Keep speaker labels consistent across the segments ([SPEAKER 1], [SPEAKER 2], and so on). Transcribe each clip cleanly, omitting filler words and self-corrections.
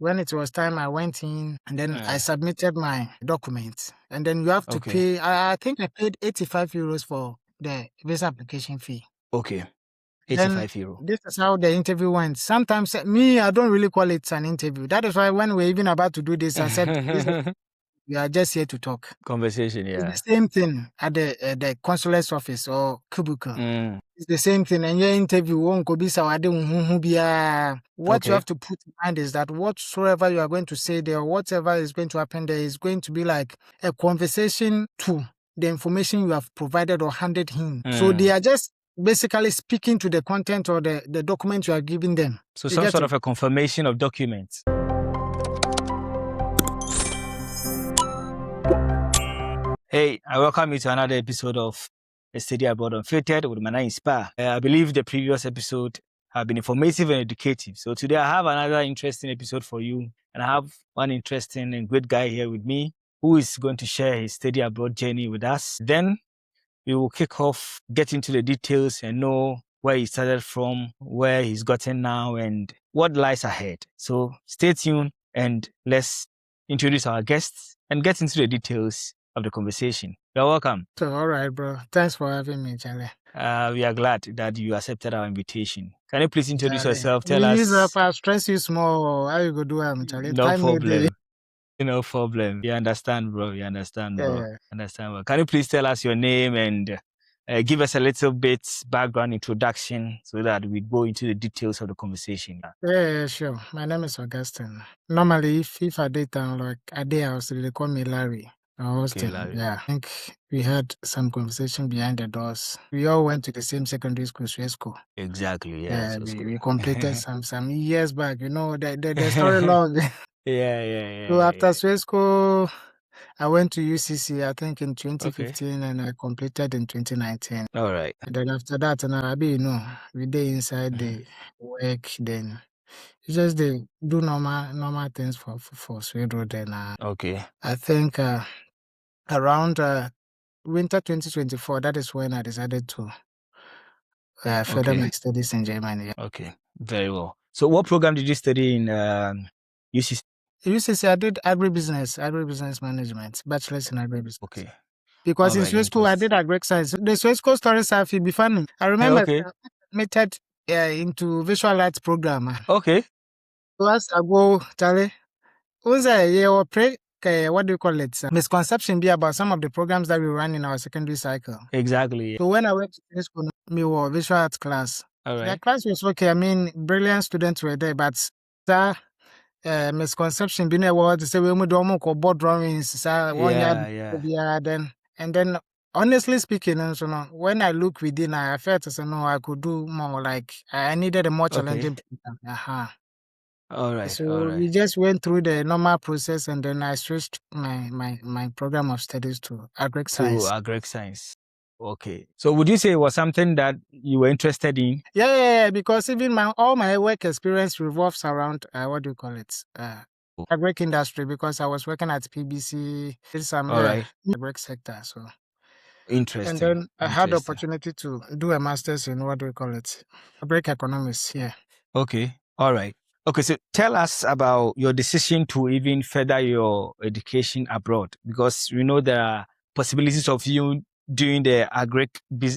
[SPEAKER 1] when it was time, I went in and then I submitted my documents. And then you have to pay, I think I paid 85 euros for the visa application fee.
[SPEAKER 2] Okay.
[SPEAKER 1] Then
[SPEAKER 2] 85 euro.
[SPEAKER 1] this is how the interview went. Sometimes me, I don't really call it an interview. That is why when we're even about to do this, I said, we are just here to talk.
[SPEAKER 2] Conversation,
[SPEAKER 1] It's
[SPEAKER 2] yeah.
[SPEAKER 1] the same thing at the consulate's office or cubicle. It's the same thing. And your interview won't go be so. What you have to put in mind is that whatsoever you are going to say there, or whatever is going to happen there, is going to be like a conversation to the information you have provided or handed him. So they are just basically speaking to the content or the document you are giving them.
[SPEAKER 2] So some sort of a confirmation of documents. Hey, I welcome you to another episode of A Study Abroad Unfiltered with my name is Pa. I believe the previous episode have been informative and educative. So today I have another interesting episode for you. And I have one interesting and great guy here with me who is going to share his study abroad journey with us. Then we will kick off, get into the details and know where he started from, where he's gotten now, and what lies ahead. So stay tuned and let's introduce our guests and get into the details of the conversation. You're welcome.
[SPEAKER 1] So, all right, bro. Thanks for having me, Charlie.
[SPEAKER 2] We are glad that you accepted our invitation. Can you please introduce yourself? Tell us.
[SPEAKER 1] If I stress you small, how you go do Charlie?
[SPEAKER 2] No problem. No problem. You understand, bro. You understand, bro.
[SPEAKER 1] Yeah.
[SPEAKER 2] Understand, bro. Can you please tell us your name and give us a little bit background introduction so that we go into the details of the conversation?
[SPEAKER 1] Yeah, sure. My name is Augustine. Normally, if I did like a day, I was they call me Larry. Austin,
[SPEAKER 2] Larry.
[SPEAKER 1] Yeah. I think we had some conversation behind the doors. We all went to the same secondary school, Swesco.
[SPEAKER 2] Exactly,
[SPEAKER 1] yeah. We completed some years back. You know, the story long.
[SPEAKER 2] Yeah.
[SPEAKER 1] So after Swesco, I went to UCC, I think in 2015, and I completed in 2019.
[SPEAKER 2] All right.
[SPEAKER 1] And then after that, we did inside the work, then you just they do normal things for Sweden. Then
[SPEAKER 2] okay.
[SPEAKER 1] I think around winter 2024, that is when I decided to further my studies in Germany.
[SPEAKER 2] Okay, very well. So what program did you study in UCC?
[SPEAKER 1] UCC, I did agribusiness management, bachelor's in agribusiness.
[SPEAKER 2] Okay.
[SPEAKER 1] Because in Swesco, I did agri science. The Swesco stories have be funny. I remember I admitted into visual arts program.
[SPEAKER 2] Okay.
[SPEAKER 1] So as I go, Charlie, what do you call it? Misconception be about some of the programs that we run in our secondary cycle.
[SPEAKER 2] Exactly.
[SPEAKER 1] So when I went to this school, me were visual arts class.
[SPEAKER 2] All right.
[SPEAKER 1] The class was okay. I mean, brilliant students were there, but misconception being a word to say we do board drawings. Then honestly speaking, when I look within, I felt as I could do more. Like I needed a more challenging program.
[SPEAKER 2] All right.
[SPEAKER 1] So we just went through the normal process, and then I switched my program of studies to agri science.
[SPEAKER 2] Okay. So would you say it was something that you were interested in?
[SPEAKER 1] Yeah, because even all my work experience revolves around agri industry, because I was working at PBC, some agri sector. So
[SPEAKER 2] interesting.
[SPEAKER 1] And then I had the opportunity to do a master's in agri economics. Yeah.
[SPEAKER 2] Okay. All right. Okay, so tell us about your decision to even further your education abroad, because we know there are possibilities of you doing the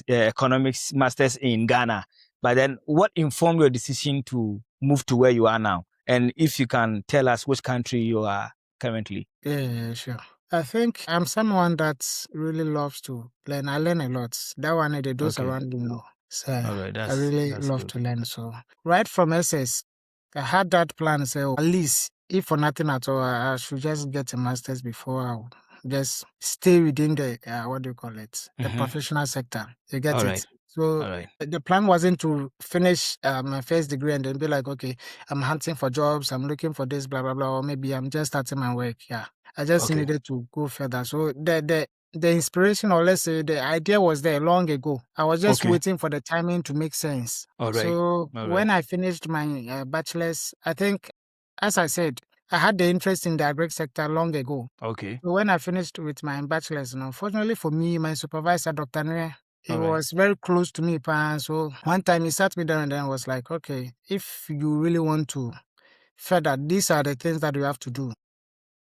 [SPEAKER 2] economics masters in Ghana. But then what informed your decision to move to where you are now? And if you can tell us which country you are currently.
[SPEAKER 1] Yeah, sure. I think I'm someone that really loves to learn. I learn a lot. That one, those around me know. So I really love to learn. So right from SS, I had that plan. So at least, if for nothing at all, I should just get a master's before I just stay within the the professional sector. You get it. So the plan wasn't to finish my first degree and then be like, okay, I'm hunting for jobs, I'm looking for this, blah blah blah, or maybe I'm just starting my work. Yeah, I just needed to go further. So the inspiration, or let's say the idea, was there long ago. I was just waiting for the timing to make sense. So when I finished my bachelor's, I think, as I said, I had the interest in the agri sector long ago.
[SPEAKER 2] Okay.
[SPEAKER 1] So when I finished with my bachelor's, unfortunately for me, my supervisor, Dr. Nere, he was very close to me. So one time he sat me down and then was like, okay, if you really want to further, these are the things that you have to do.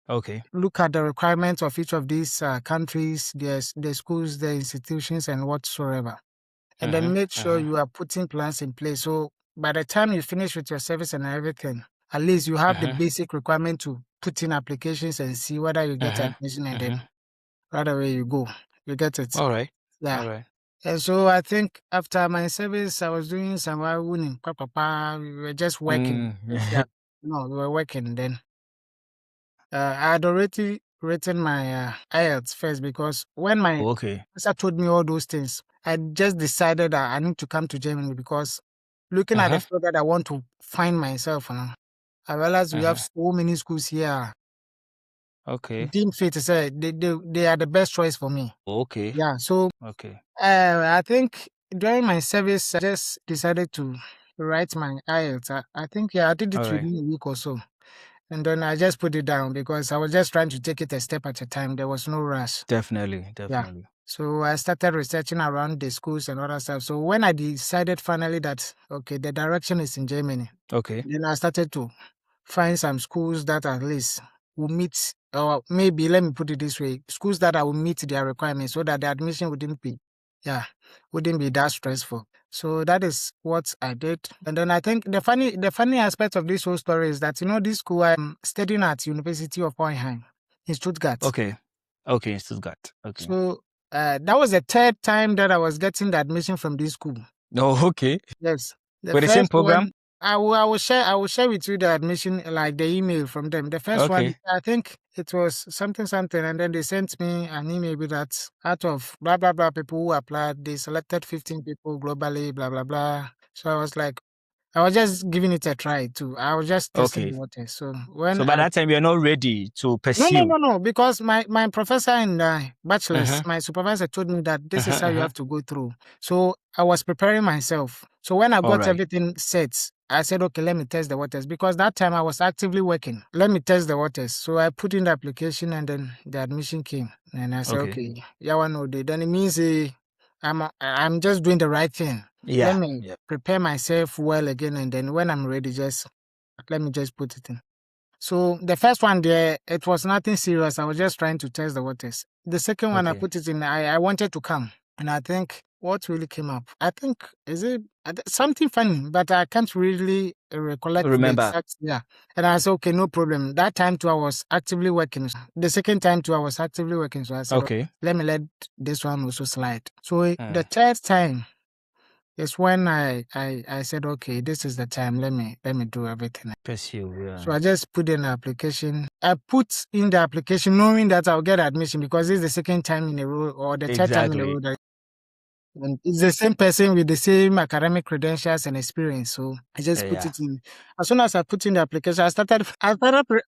[SPEAKER 2] Okay.
[SPEAKER 1] Look at the requirements of each of these countries, the schools, the institutions, and whatsoever. And then make sure you are putting plans in place. So by the time you finish with your service and everything, at least you have the basic requirement to put in applications and see whether you get admission, and then right away you go. You get it.
[SPEAKER 2] All right.
[SPEAKER 1] Yeah.
[SPEAKER 2] All right.
[SPEAKER 1] And so I think after my service, I was doing some winning. We were just working. Yeah. No, we were working then. I had already written my IELTS first, because when my professor told me all those things, I just decided that I need to come to Germany, because looking at the field that I want to find myself, I realized we have so many schools here.
[SPEAKER 2] Okay.
[SPEAKER 1] Deemed fit to say they are the best choice for me.
[SPEAKER 2] Okay.
[SPEAKER 1] Yeah. So I think during my service, I just decided to write my IELTS. I think I did it within a week or so. And then I just put it down, because I was just trying to take it a step at a time. There was no rush.
[SPEAKER 2] Definitely.
[SPEAKER 1] Yeah. So I started researching around the schools and other stuff. So when I decided finally that, okay, the direction is in Germany, then I started to find some schools that at least will meet, or maybe let me put it this way, schools that I will meet their requirements, so that the admission wouldn't be that stressful. So that is what I did. And then I think the funny aspect of this whole story is that, this school I'm studying at University of Hohenheim in Stuttgart.
[SPEAKER 2] Okay, in Stuttgart. Okay.
[SPEAKER 1] So that was the third time that I was getting the admission from this school.
[SPEAKER 2] Oh, okay.
[SPEAKER 1] Yes.
[SPEAKER 2] The same program?
[SPEAKER 1] I will share with you the admission, like the email from them. The first one, I think it was something, and then they sent me an email with that out of blah blah blah people who applied, they selected 15 people globally, blah blah blah. So I was like, I was just giving it a try too. I was just testing the water. So
[SPEAKER 2] by that time you're not ready to pursue.
[SPEAKER 1] No, because my professor in bachelor's, my supervisor told me that this is how you have to go through. So I was preparing myself. So when I got everything set, I said, okay, let me test the waters, because that time I was actively working. Let me test the waters. So I put in the application, and then the admission came. And I said, okay, then it means I'm just doing the right thing.
[SPEAKER 2] Yeah.
[SPEAKER 1] Let me prepare myself well again, and then when I'm ready, let me just put it in. So the first one there, it was nothing serious. I was just trying to test the waters. The second one, I put it in, I wanted to come. And I think what really came up, I think, is it something funny, but I can't really
[SPEAKER 2] remember.
[SPEAKER 1] And I said, okay, no problem. That time too, I was actively working. The second time too, I was actively working. So I said, okay, let me let this one also slide. So the third time is when I said, okay, this is the time. Let me do everything.
[SPEAKER 2] Pursue,
[SPEAKER 1] So I just put in the application. I put in the application knowing that I'll get admission, because it's the second time in a row, or the third time in a row. And it's the same person with the same academic credentials and experience. So I just put it in. As soon as I put in the application, I started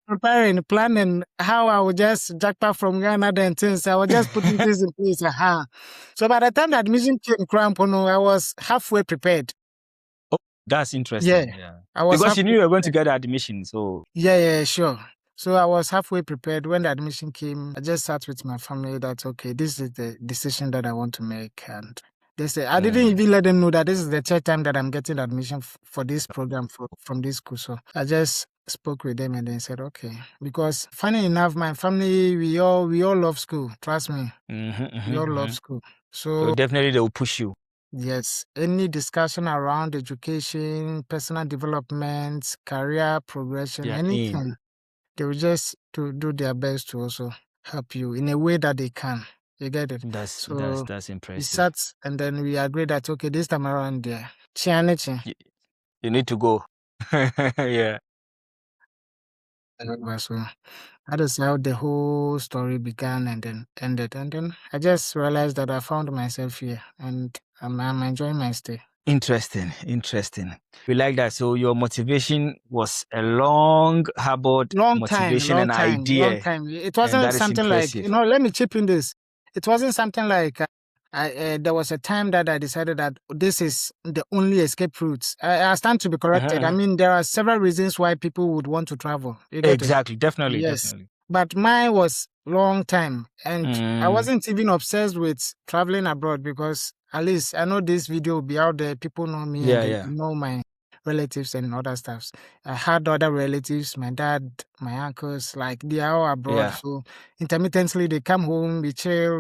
[SPEAKER 1] preparing, planning how I would just jackpot from Ghana and things. I was just putting things in place. So by the time the admission came, I was halfway prepared.
[SPEAKER 2] Oh, that's interesting. Yeah.
[SPEAKER 1] I was,
[SPEAKER 2] because you knew you were going to get admission. So
[SPEAKER 1] yeah, sure. So I was halfway prepared. When the admission came, I just sat with my family that, okay, this is the decision that I want to make. And they said, I didn't even let them know that this is the third time that I'm getting admission for this program from this school. So I just spoke with them, and they said, okay. Because funny enough, my family, we all love school. Trust me. We all love school.
[SPEAKER 2] So definitely they will push you.
[SPEAKER 1] Yes. Any discussion around education, personal development, career progression, anything, they will just to do their best to also help you in a way that they can. You get it?
[SPEAKER 2] That's impressive.
[SPEAKER 1] We sat, and then we agreed that, okay, this time around there,
[SPEAKER 2] you need to go. Yeah.
[SPEAKER 1] So that is how the whole story began and then ended. And then I just realized that I found myself here, and I'm enjoying my stay.
[SPEAKER 2] Interesting. We like that. So your motivation was a long, harbored motivation and idea.
[SPEAKER 1] Long time. It wasn't something like, let me chip in this. It wasn't something like, there was a time that I decided that this is the only escape route. I stand to be corrected. I mean, there are several reasons why people would want to travel.
[SPEAKER 2] Exactly. Definitely.
[SPEAKER 1] Yes.
[SPEAKER 2] Definitely.
[SPEAKER 1] But mine was long time, and I wasn't even obsessed with traveling abroad, because at least I know this video will be out there. People know me and they know my relatives and other stuffs. I had other relatives, my dad, my uncles, like they are all abroad.
[SPEAKER 2] Yeah.
[SPEAKER 1] So intermittently they come home, we chill,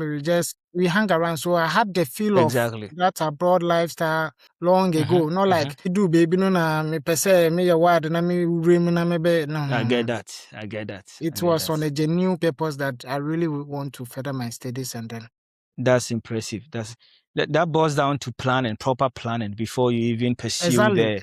[SPEAKER 1] we hang around. So I had the feel of that abroad lifestyle long ago. Not like do baby no na me pese me your word na me room na me be no.
[SPEAKER 2] I get that.
[SPEAKER 1] It was on a genuine purpose that I really want to further my studies and then.
[SPEAKER 2] That's impressive. That boils down to proper planning before you even pursue the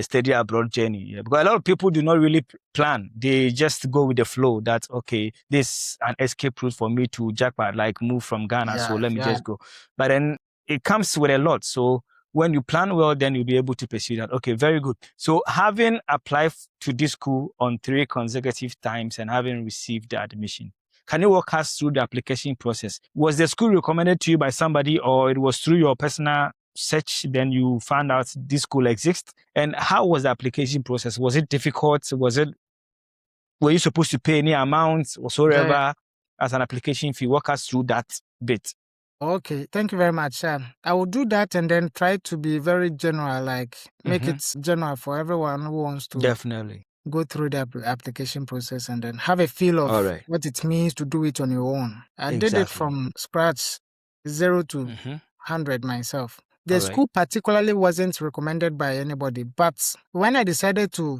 [SPEAKER 2] study abroad journey. Yeah. Because a lot of people do not really plan. They just go with the flow that, okay, this is an escape route for me to jackpot, like move from Ghana. So let me just go. But then it comes with a lot. So when you plan well, then you'll be able to pursue that. Okay, very good. So having applied to this school on 3 consecutive times and having received the admission, can you walk us through the application process? Was the school recommended to you by somebody, or it was through your personal search, then you found out this school exists? And how was the application process? Was it difficult? Were you supposed to pay any amount whatsoever as an application fee? Walk us through that bit.
[SPEAKER 1] Okay, thank you very much. I will do that and then try to be very general, like make it general for everyone who wants to go through the application process and then have a feel of what it means to do it on your own. I did it from scratch, 0 to 100 myself. The school particularly wasn't recommended by anybody, but when I decided to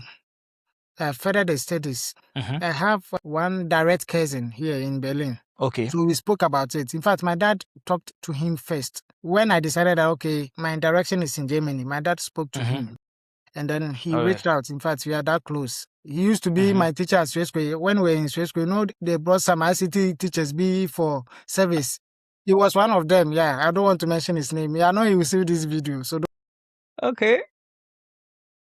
[SPEAKER 1] further the studies, I have one direct cousin here in Berlin.
[SPEAKER 2] Okay.
[SPEAKER 1] So we spoke about it. In fact, my dad talked to him first. When I decided that, okay, my direction is in Germany, my dad spoke to him. And then he reached out. In fact, we are that close. He used to be my teacher at Swesco. When we were in Swesco, they brought some ICT teachers be for service. He was one of them. Yeah, I don't want to mention his name. Yeah, I know he will see this video. So
[SPEAKER 2] okay.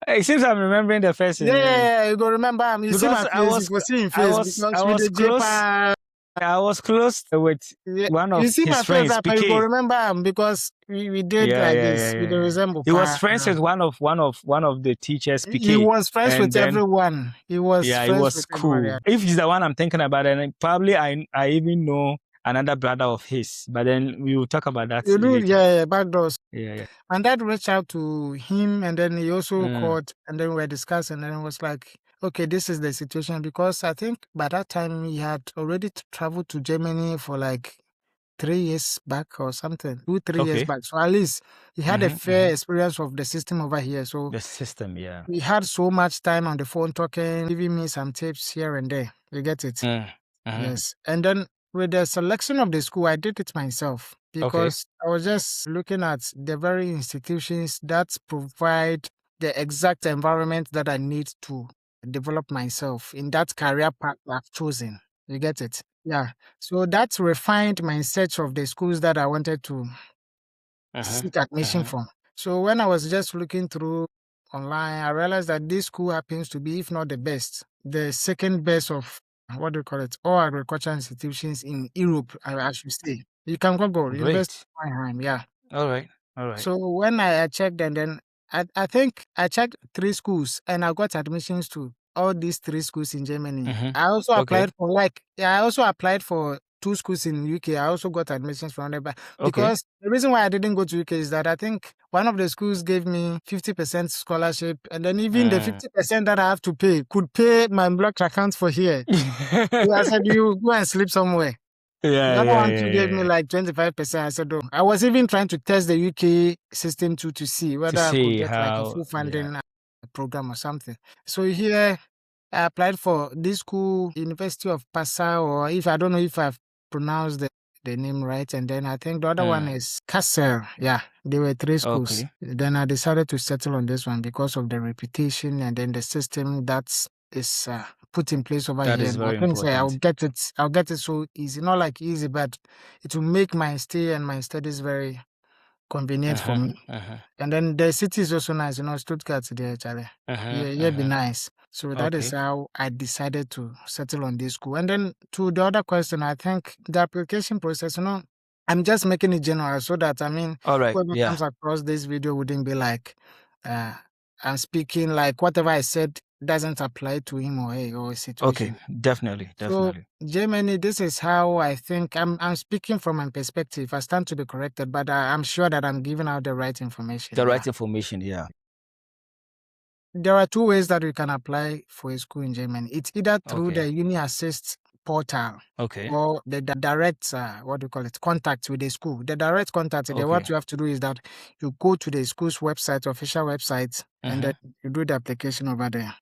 [SPEAKER 2] It seems I'm remembering the first.
[SPEAKER 1] Yeah, you go remember him. You see my face. You see him face.
[SPEAKER 2] I was close with one of his friends.
[SPEAKER 1] You go remember him because we did this. We resemble.
[SPEAKER 2] He was friends with one of the teachers. PK.
[SPEAKER 1] He was friends with everyone. He was.
[SPEAKER 2] Yeah, he was cool. Everyone, yeah. If he's the one I'm thinking about, and probably I even know another brother of his. But then we will talk about that.
[SPEAKER 1] You do, yeah, back doors.
[SPEAKER 2] Yeah.
[SPEAKER 1] And dad reached out to him, and then he also called, and then we were discussing, and then it was like, okay, this is the situation, because I think by that time he had already traveled to Germany for like 3 years back or something, 2-3 years back. So at least he had a fair experience of the system over here. So
[SPEAKER 2] the system, yeah.
[SPEAKER 1] We had so much time on the phone talking, giving me some tips here and there. You get it? Yes. And then with the selection of the school, I did it myself because I was just looking at the very institutions that provide the exact environment that I need to develop myself in that career path I've chosen. You get it? Yeah. So that refined my search of the schools that I wanted to seek admission from. So when I was just looking through online, I realized that this school happens to be, if not the best, the second best of what do you call it? All agricultural institutions in Europe, I should say. You can Google University of Mannheim, yeah.
[SPEAKER 2] All right.
[SPEAKER 1] So when I checked, and then I think I checked 3 schools and I got admissions to all these 3 schools in Germany. I also applied for 2 schools in UK. I also got admissions from them. Because the reason why I didn't go to UK is that I think one of the schools gave me 50% scholarship, and then even the 50% that I have to pay could pay my blocked account for here. So I said, you go and sleep somewhere. The other one gave me like 25%. I said, oh. I was even trying to test the UK system too to see whether I could get like a full funding program or something. So here I applied for this school, University of Passau, or if I don't know if I've pronounced the name right. And then I think the other one is Kassel. Yeah, there were 3 schools. Then I decided to settle on this one because of the reputation and then the system that is put in place over
[SPEAKER 2] here.
[SPEAKER 1] That
[SPEAKER 2] is very important.
[SPEAKER 1] I'll get it so easy. Not like easy, but it will make my stay and my studies very convenient for me. And then the city is also nice, Stuttgart there, Charlie. Be nice. So that is how I decided to settle on this school. And then to the other question, I think the application process, I'm just making it general so that, whoever comes across this video wouldn't be like, I'm speaking like whatever I said doesn't apply to him or her or a situation.
[SPEAKER 2] Okay, definitely.
[SPEAKER 1] So Germany, this is how I think. I'm speaking from my perspective. I stand to be corrected, but I'm sure that I'm giving out the right information.
[SPEAKER 2] The right information, yeah.
[SPEAKER 1] there are two ways that you can apply for a school in Germany. It's either through the Uni-Assist portal or the direct, what do you call it, contact with the school. The direct contact, then what you have to do is that you go to the school's website, official website, and then you do the application over there.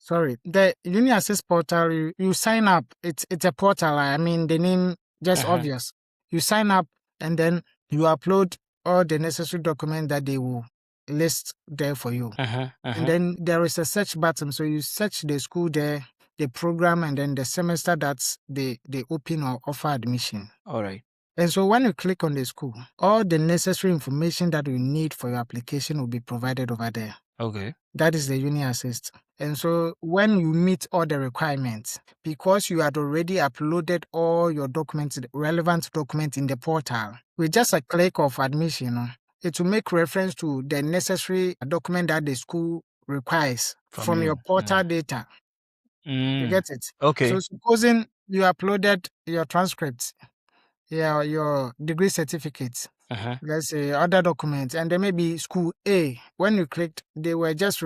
[SPEAKER 1] Sorry, the Uni-Assist portal, you sign up. It's a portal. I mean, the name just obvious. You sign up and then you upload all the necessary documents that they will list there for you. And then there is a search button. So you search the school there, the program, and then the semester that they open or offer admission.
[SPEAKER 2] All right.
[SPEAKER 1] And so when you click on the school, all the necessary information that you need for your application will be provided over there.
[SPEAKER 2] Okay.
[SPEAKER 1] That is the Uni-Assist. And so when you meet all the requirements, because you had already uploaded all your documents, the relevant documents in the portal, with just a click of admission, it will make reference to the necessary document that the school requires from your portal data. You get it?
[SPEAKER 2] Okay.
[SPEAKER 1] So supposing you uploaded your transcripts, your degree certificates, let's say other documents, and there may be school A. When you clicked, they were just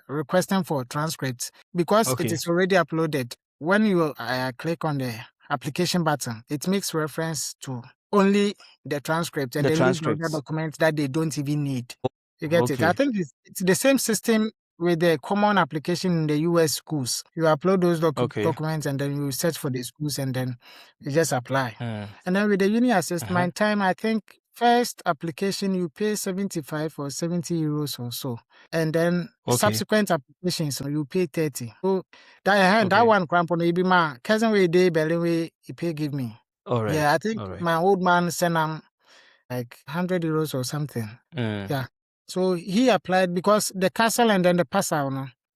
[SPEAKER 1] requesting for transcripts because it is already uploaded. When you click on the application button, it makes reference to only the transcript and they leave the other documents that they don't even need. You get it? I think it's the same system with the common application in the US schools. You upload those documents and then you search for the schools and then you just apply. And then with the Uni-Assist, my time, I think first application you pay 75 or 70 euros or so. And then subsequent applications you pay 30. So that one cramp on Ibima, cousin way day, Berlin he pay give me.
[SPEAKER 2] All right.
[SPEAKER 1] Yeah, I think my old man sent him like 100 euros or something. Yeah. So he applied because the castle and then the passer.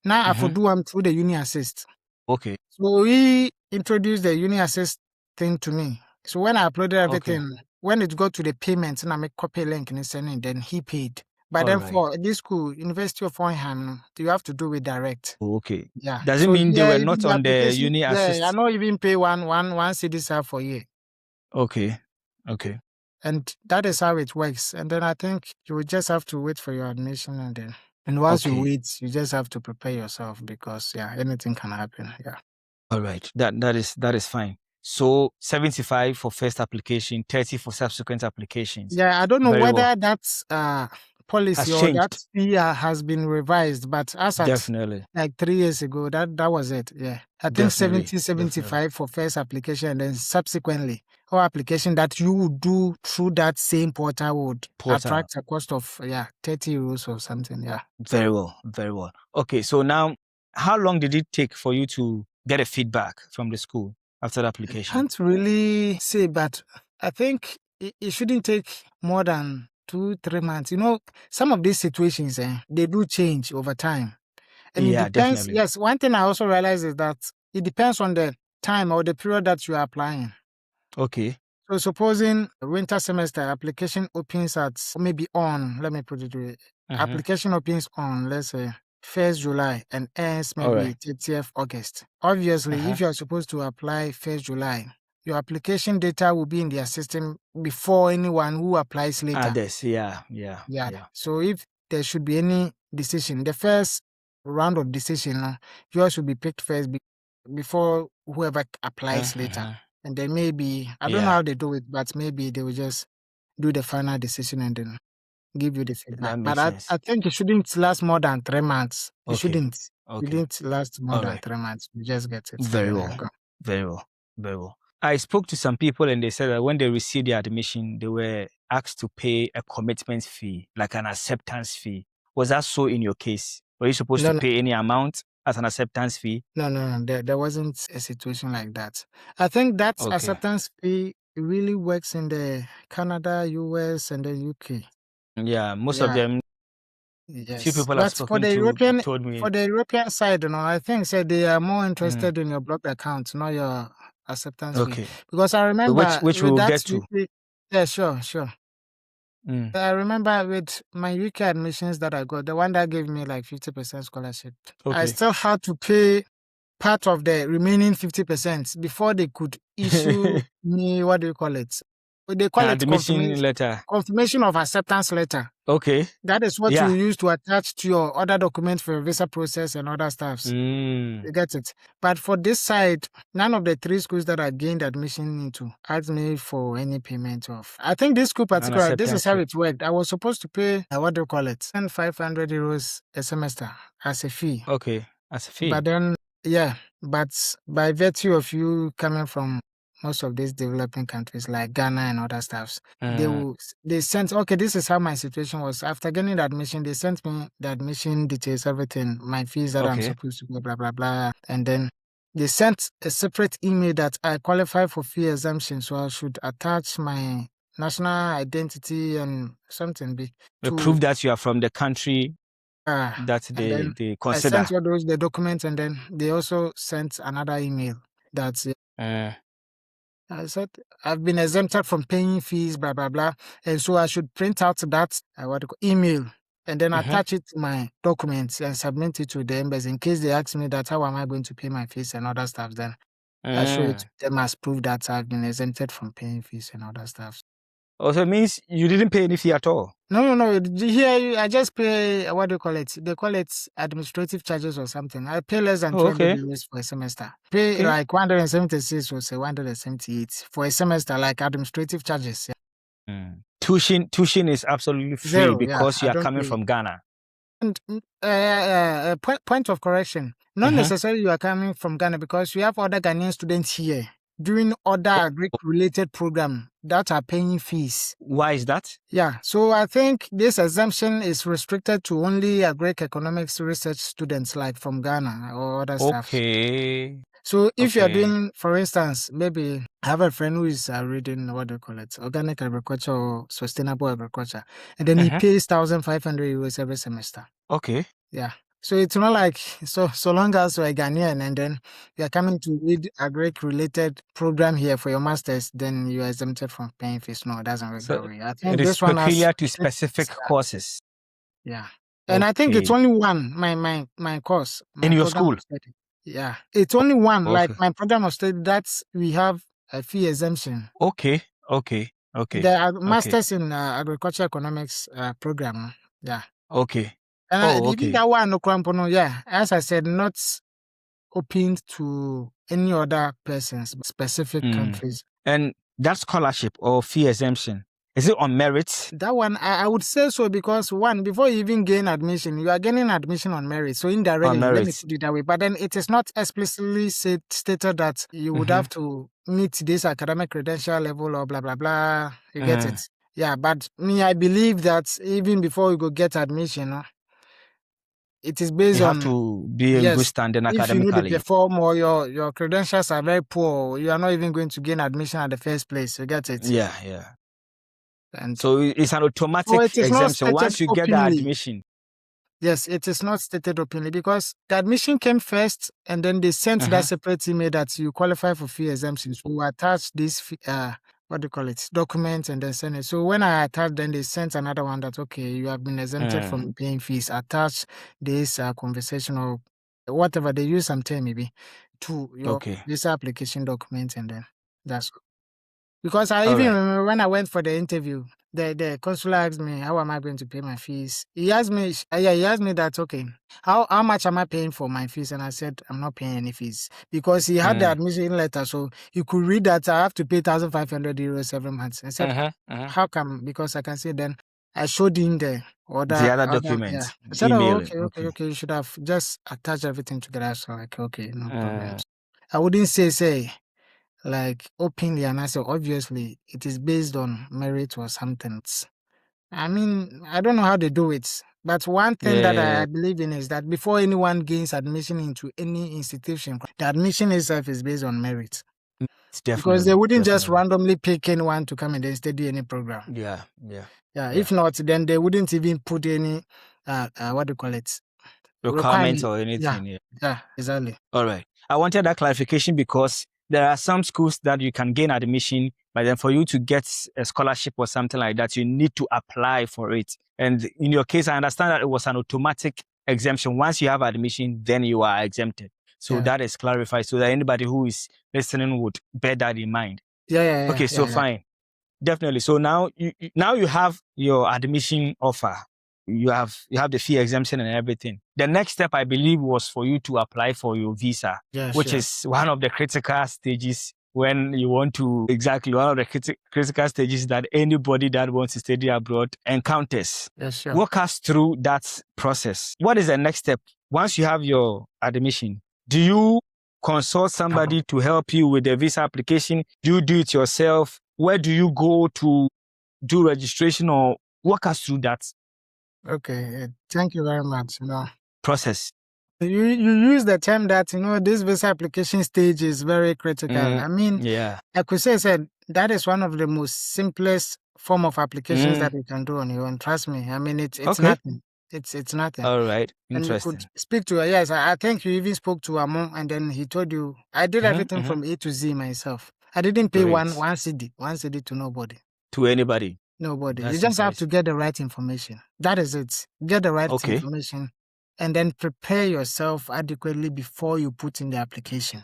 [SPEAKER 1] Now I do them through the Uni-Assist.
[SPEAKER 2] Okay.
[SPEAKER 1] So he introduced the Uni-Assist thing to me. So when I uploaded everything, when it got to the payments and I make copy link and send it, then he paid. But then for this school, University of Oinham, you have to do it direct.
[SPEAKER 2] Okay.
[SPEAKER 1] Yeah.
[SPEAKER 2] Does it mean they were not on the Uni-Assist?
[SPEAKER 1] Yeah, I know even pay one CDs for a year.
[SPEAKER 2] Okay.
[SPEAKER 1] And that is how it works. And then I think you will just have to wait for your admission and once you wait, you just have to prepare yourself because anything can happen. Yeah.
[SPEAKER 2] All right. That is fine. So 75 for first application, 30 for subsequent applications.
[SPEAKER 1] Yeah, I don't know whether that's policy or that fee has been revised, but as at like 3 years ago, that was it. Yeah. I think 75 for first application and then subsequently or application that you would do through that same portal would attract a cost of 30 euros or something. Yeah.
[SPEAKER 2] Very well. Okay, so now how long did it take for you to get a feedback from the school after the application?
[SPEAKER 1] I can't really say, but I think it shouldn't take more than 2-3 months. You know, some of these situations they do change over time. And it depends.
[SPEAKER 2] Definitely.
[SPEAKER 1] Yes, one thing I also realize is that it depends on the time or the period that you are applying.
[SPEAKER 2] Okay.
[SPEAKER 1] So supposing winter semester application opens at maybe on, let me put it this way, application opens on, let's say, 1st July and ends maybe 30th August. Obviously, if you're supposed to apply 1st July, your application data will be in their system before anyone who applies later.
[SPEAKER 2] Yeah.
[SPEAKER 1] So if there should be any decision, the first round of decision, yours should be picked first before whoever applies later. And then maybe, I don't know how they do it, but maybe they will just do the final decision and then give you the feedback. But I think it shouldn't last more than 3 months. It shouldn't. It didn't last more than 3 months. You just get it.
[SPEAKER 2] Very well. I spoke to some people and they said that when they received their admission, they were asked to pay a commitment fee, like an acceptance fee. Was that so in your case? Were you supposed to pay any amount as an acceptance fee?
[SPEAKER 1] No. There wasn't a situation like that. I think that acceptance fee really works in the Canada, US, and the UK.
[SPEAKER 2] Yeah, most of them.
[SPEAKER 1] Yes.
[SPEAKER 2] Few people I've spoken to told me.
[SPEAKER 1] For the European side, I think they are more interested in your blocked account, not your acceptance fee. Because I remember
[SPEAKER 2] which we will get to.
[SPEAKER 1] Yeah, sure. I remember with my UK admissions that I got, the one that gave me like 50% scholarship, I still had to pay part of the remaining 50% before they could issue me, what do you call it? They call it
[SPEAKER 2] admission letter.
[SPEAKER 1] Confirmation of acceptance letter.
[SPEAKER 2] Okay.
[SPEAKER 1] That is what you use to attach to your other documents for your visa process and other stuffs. You get it? But for this side, none of the 3 schools that I gained admission into asked me for any payment of. I think this school particular, this is how it worked. I was supposed to pay, what do you call it? 500 euros a semester as a fee.
[SPEAKER 2] Okay, as a fee.
[SPEAKER 1] But then, but by virtue of you coming from most of these developing countries like Ghana and other stuffs, they sent, okay, this is how my situation was. After getting the admission, they sent me the admission details, everything, my fees that I'm supposed to pay, blah, blah, blah. And then they sent a separate email that I qualify for fee exemption, so I should attach my national identity and something
[SPEAKER 2] to prove that you are from the country that they consider.
[SPEAKER 1] I sent all the documents, and then they also sent another email that I said I've been exempted from paying fees, blah blah blah, and so I should print out that email and then attach it to my documents and submit it to the embassy in case they ask me that how am I going to pay my fees and other stuff. Then I show it to them as proof that I've been exempted from paying fees and other stuff.
[SPEAKER 2] Also, it means you didn't pay any fee at all?
[SPEAKER 1] No. Here, I just pay, what do you call it? They call it administrative charges or something. I pay less than 200 euros for a semester. Pay like 176 or say 178 for a semester, like administrative charges.
[SPEAKER 2] Tuition is absolutely free. Zero, because you are coming from Ghana.
[SPEAKER 1] And point of correction. Not necessarily you are coming from Ghana, because we have other Ghanaian students here doing other Greek-related programs that are paying fees.
[SPEAKER 2] Why is that?
[SPEAKER 1] Yeah, so I think this exemption is restricted to only Greek economics research students, like from Ghana or other stuff.
[SPEAKER 2] Okay.
[SPEAKER 1] So if you're doing, for instance, maybe I have a friend who is reading, what do you call it, organic agriculture or sustainable agriculture, and then he pays 1,500 euros every semester.
[SPEAKER 2] Okay.
[SPEAKER 1] Yeah. So it's not like, so long as you're a Ghanaian and then you're coming to read a Greek-related program here for your master's, then you are exempted from paying fees. No, it doesn't work that way. I think
[SPEAKER 2] it is peculiar to specific courses.
[SPEAKER 1] Yeah. And I think it's only one, my course.
[SPEAKER 2] In your school?
[SPEAKER 1] Yeah. It's only one, like my program of study, that's, we have a fee exemption.
[SPEAKER 2] Okay.
[SPEAKER 1] The master's in agriculture economics program. Yeah.
[SPEAKER 2] Okay.
[SPEAKER 1] And that one, as I said, not open to any other persons, specific countries.
[SPEAKER 2] And that scholarship or fee exemption, is it on merit?
[SPEAKER 1] That one, I would say so, because one, before you even gain admission, you are getting admission on merit. So indirectly, let me put it that way. But then it is not explicitly stated that you would have to meet this academic credential level or blah, blah, blah. You get it? Yeah, but me, I believe that even before you go get admission, it is based on,
[SPEAKER 2] you have to be in good standing academically.
[SPEAKER 1] If you need to perform or your credentials are very poor, you are not even going to gain admission at the first place. You get it?
[SPEAKER 2] Yeah. And so it's an automatic exemption once you get the admission.
[SPEAKER 1] Yes, it is not stated openly, because the admission came first, and then they sent that separate email that you qualify for fee exemption. So we attach this document and then send it. So when I attached, then they sent another one that, okay, you have been exempted from paying fees. Attach this conversation or whatever, they use some term maybe to your visa application document, and then that's because I even remember when I went for the interview, the consular asked me, how am I going to pay my fees? He asked me, that, okay, how much am I paying for my fees? And I said, I'm not paying any fees, because he had the admission letter. So you could read that I have to pay 1,500 euros every month. I said, how come? Because I can say, then I showed him the other document. Yeah. I said, okay, you should have just attached everything together. So like, okay, no problem. I wouldn't say, like openly, and I say obviously it is based on merit or something. I mean, I don't know how they do it, but one thing that I believe in is that before anyone gains admission into any institution, the admission itself is based on merit. Because they wouldn't just randomly pick anyone to come and then study any program.
[SPEAKER 2] Yeah.
[SPEAKER 1] If not, then they wouldn't even put any
[SPEAKER 2] requirements or anything.
[SPEAKER 1] Yeah, exactly.
[SPEAKER 2] All right. I wanted that clarification because there are some schools that you can gain admission, but then for you to get a scholarship or something like that, you need to apply for it. And in your case, I understand that it was an automatic exemption. Once you have admission, then you are exempted. So that is clarified so that anybody who is listening would bear that in mind.
[SPEAKER 1] Yeah.
[SPEAKER 2] Okay, fine. Definitely. So now you have your admission offer. You have the fee exemption and everything. The next step, I believe, was for you to apply for your visa, which is one of the critical stages when you want to, exactly one of the critical stages that anybody that wants to study abroad encounters.
[SPEAKER 1] Yes, sure.
[SPEAKER 2] Walk us through that process. What is the next step? Once you have your admission, do you consult somebody to help you with the visa application? Do you do it yourself? Where do you go to do registration, or walk us through that?
[SPEAKER 1] Okay, thank you very much.
[SPEAKER 2] Process.
[SPEAKER 1] You use the term that, this visa application stage is very critical. I mean,
[SPEAKER 2] yeah,
[SPEAKER 1] I could say that is one of the most simplest form of applications that you can do on your own. Trust me. I mean, it's nothing. It's nothing.
[SPEAKER 2] All right.
[SPEAKER 1] And you
[SPEAKER 2] Interesting.
[SPEAKER 1] could speak to her. Yes, I think you even spoke to her mom, and then he told you. I did everything from A to Z myself. I didn't pay one CD to nobody.
[SPEAKER 2] To anybody?
[SPEAKER 1] Nobody. You just have to get the right information. That is it. Get the right information, and then prepare yourself adequately before you put in the application.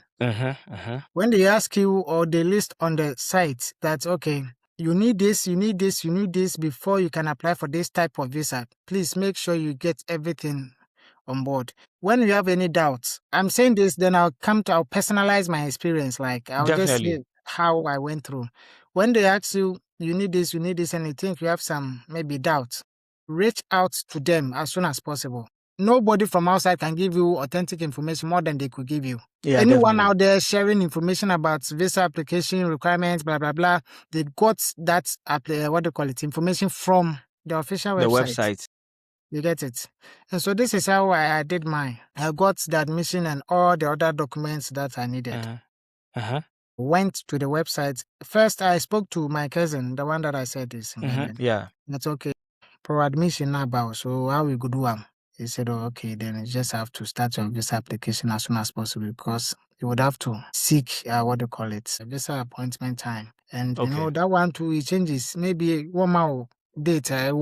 [SPEAKER 1] When they ask you, or they list on the site that, okay, you need this, you need this, you need this before you can apply for this type of visa, please make sure you get everything on board. When you have any doubts, I'm saying this, then I'll personalize my experience. Like, I'll just say how I went through. When they ask you, you need this, and you think you have some maybe doubts, reach out to them as soon as possible. Nobody from outside can give you authentic information more than they could give you.
[SPEAKER 2] Yeah,
[SPEAKER 1] anyone
[SPEAKER 2] definitely
[SPEAKER 1] out there sharing information about visa application requirements, blah, blah, blah, they got that, information from the official website.
[SPEAKER 2] The website.
[SPEAKER 1] You get it? And so this is how I did mine. I got the admission and all the other documents that I needed. Went to the website. First, I spoke to my cousin, the one that I said is in London.
[SPEAKER 2] Yeah.
[SPEAKER 1] That's okay. Pro admission now, so how we could do them? He said, oh, okay, then you just have to start your visa application as soon as possible, because you would have to seek, a visa appointment time. And, that one too, it changes. Maybe 1 month date, it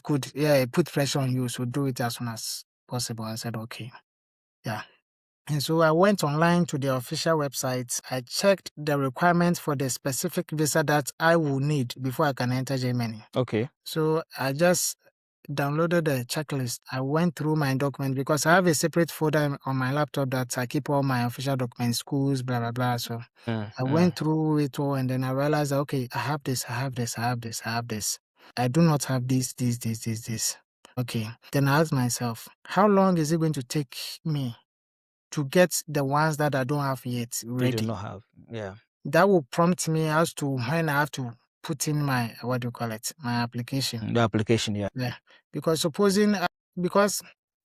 [SPEAKER 1] could, put pressure on you. So do it as soon as possible. I said, okay. Yeah. And so I went online to the official website. I checked the requirements for the specific visa that I will need before I can enter Germany.
[SPEAKER 2] Okay.
[SPEAKER 1] So I just downloaded the checklist. I went through my documents because I have a separate folder on my laptop that I keep all my official documents, schools, blah, blah, blah. So I went through it all, and then I realized, okay, I have this. I do not have this. Okay. Then I asked myself, how long is it going to take me to get the ones that I don't have yet ready?
[SPEAKER 2] You do not have. Yeah.
[SPEAKER 1] That will prompt me as to when I have to put in my, my application.
[SPEAKER 2] The application, yeah.
[SPEAKER 1] Yeah. Because because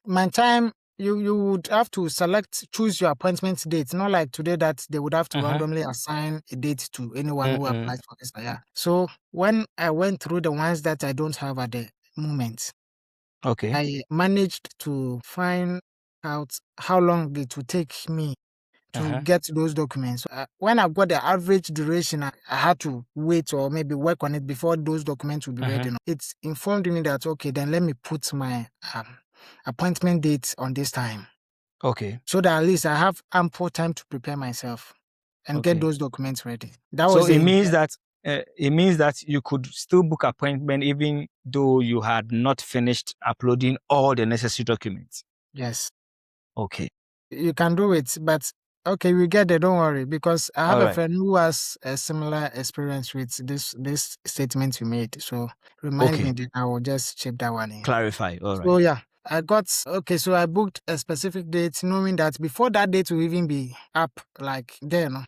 [SPEAKER 1] my time, you would have to choose your appointment date. Not like today that they would have to randomly assign a date to anyone who applies for this. Yeah. So when I went through the ones that I don't have at the moment,
[SPEAKER 2] okay,
[SPEAKER 1] I managed to find out how long it would take me to get those documents. When I got the average duration, I had to wait or maybe work on it before those documents would be ready. It informed me that, okay, then let me put my appointment date on this time.
[SPEAKER 2] Okay.
[SPEAKER 1] So that at least I have ample time to prepare myself and get those documents ready.
[SPEAKER 2] It means that you could still book appointment even though you had not finished uploading all the necessary documents.
[SPEAKER 1] Yes.
[SPEAKER 2] Okay.
[SPEAKER 1] You can do it, but okay, we get there, don't worry, because I have a friend who has a similar experience with this statement you made. So remind me, that I will just chip that one in.
[SPEAKER 2] Clarify, all right.
[SPEAKER 1] So yeah, so I booked a specific date, knowing that before that date will even be up, like then,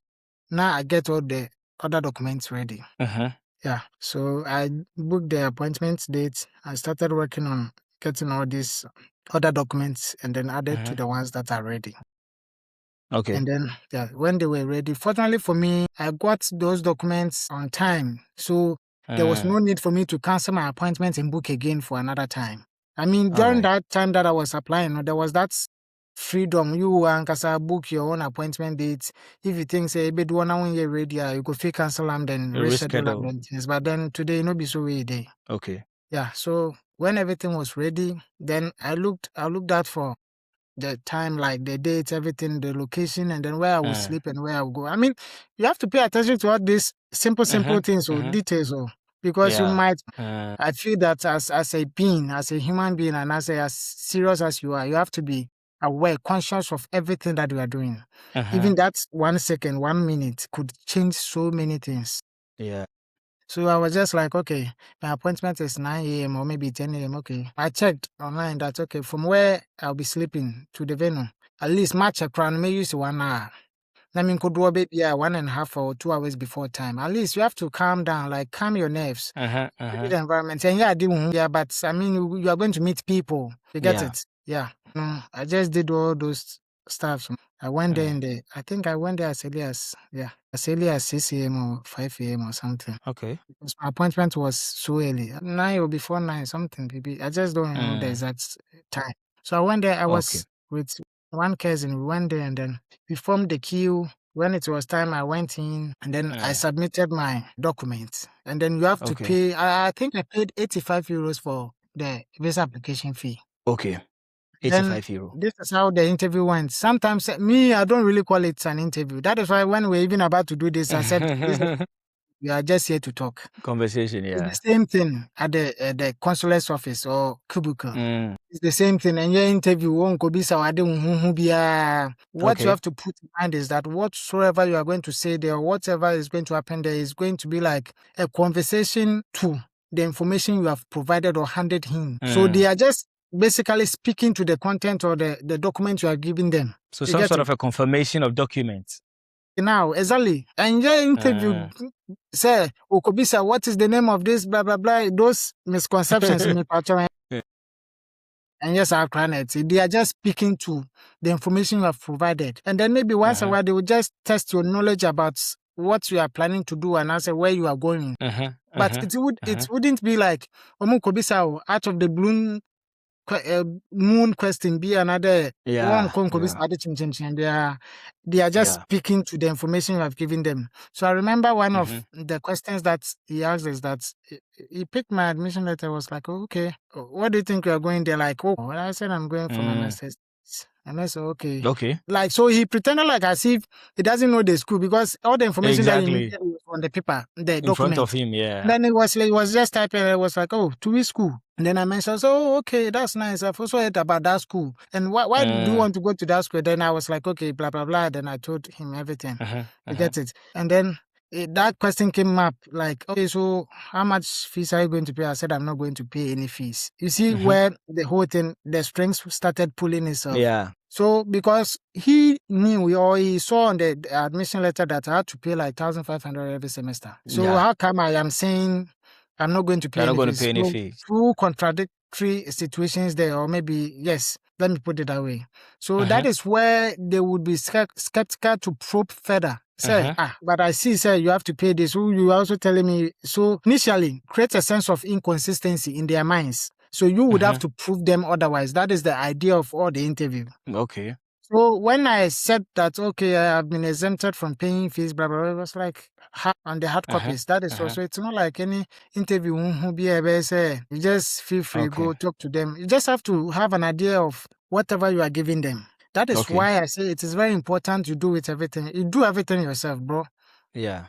[SPEAKER 1] now I get all the other documents ready. Yeah, so I booked the appointment date. I started working on getting all these other documents and then added to the ones that are ready.
[SPEAKER 2] Okay.
[SPEAKER 1] And then, when they were ready, fortunately for me, I got those documents on time. So there was no need for me to cancel my appointment and book again for another time. I mean, during that time that I was applying, there was that freedom. You and Kasa book your own appointment dates. If you think, say, "Be do when you're ready, you go fake cancel them, then reschedule them." But then today, no be so way day.
[SPEAKER 2] Okay.
[SPEAKER 1] Yeah. So when everything was ready, then I looked out for the time, like the dates, everything, the location, and then where I will sleep and where I will go. I mean, you have to pay attention to all these simple things or details, or because you might. I feel that as a being, as a human being, and as serious as you are, you have to be aware, conscious of everything that you are doing. Even that 1 second, 1 minute could change so many things.
[SPEAKER 2] Yeah.
[SPEAKER 1] So I was just like, okay, my appointment is 9 a.m. or maybe 10 a.m. Okay. I checked online that, okay, from where I'll be sleeping to the venue, at least match a crown may use 1 hour. I mean, could do a bit, 1.5 or 2 hours before time. At least you have to calm down, like calm your nerves. The environment. And but I mean, you are going to meet people. You get it? Yeah. I just did all those stuff. I went there I think I went there as early as 6 a.m. or 5 a.m. or something.
[SPEAKER 2] Okay.
[SPEAKER 1] Because my appointment was so early. 9 or before 9, something, baby. I just don't know the exact time. So I went there. I was with one cousin. We went there and then we formed the queue. When it was time, I went in and then I submitted my documents. And then you have to pay. I think I paid 85 euros for the visa application fee.
[SPEAKER 2] Okay. 85 euro.
[SPEAKER 1] This is how the interview went. Sometimes I don't really call it an interview. That is why when we're even about to do this, I said, we are just here to talk.
[SPEAKER 2] Conversation, yeah.
[SPEAKER 1] It's the same thing at the consulate's office or cubicle. It's the same thing. And your interview won't go be so. What you have to put in mind is that whatsoever you are going to say there, whatever is going to happen there, is going to be like a conversation to the information you have provided or handed him. So they are just basically speaking to the content or the document you are giving them.
[SPEAKER 2] So some sort of a confirmation of documents.
[SPEAKER 1] Now, exactly. And your interview say, Okobisa, what is the name of this, blah, blah, blah, those misconceptions in the pattern. And yes, I've it. They are just speaking to the information you have provided. And then maybe once a while, they will just test your knowledge about what you are planning to do and answer where you are going. But it wouldn't be like, Okobisa, out of the blue, moon question be another one they are just speaking to the information you have given them. So I remember one of the questions that he asked is that he picked my admission letter. Was like, oh, okay, what do you think you are going there? Like, oh, well, I said I'm going for my master's. And I said, okay. Like, so he pretended like as if he doesn't know the school because all the information that he needed was on the paper, the document. In front
[SPEAKER 2] of him, yeah.
[SPEAKER 1] Then he was just typing, it was like, oh, to which school? And then I mentioned, oh, okay, that's nice. I've also heard about that school. And why do you want to go to that school? Then I was like, okay, blah, blah, blah. Then I told him everything. You get it? And then that question came up like, okay, so how much fees are you going to pay? I said, I'm not going to pay any fees. You see where the whole thing, the strings started pulling itself.
[SPEAKER 2] Yeah.
[SPEAKER 1] So because he knew or he saw on the admission letter that I had to pay like 1,500 every semester. So how come I am saying I'm not going to pay any fees? Two contradictory situations there, or maybe, yes, let me put it that way. So that is where they would be skeptical to probe further. Say, but I see, sir, you have to pay this. You are also telling me. So initially, create a sense of inconsistency in their minds. So you would have to prove them otherwise. That is the idea of all the interview.
[SPEAKER 2] Okay.
[SPEAKER 1] So when I said that, okay, I have been exempted from paying fees, blah, blah, blah, it was like on the hard copies. That is also, it's not like any interview. You just feel free, go talk to them. You just have to have an idea of whatever you are giving them. That is why I say it is very important you do it everything. You do everything yourself, bro.
[SPEAKER 2] Yeah.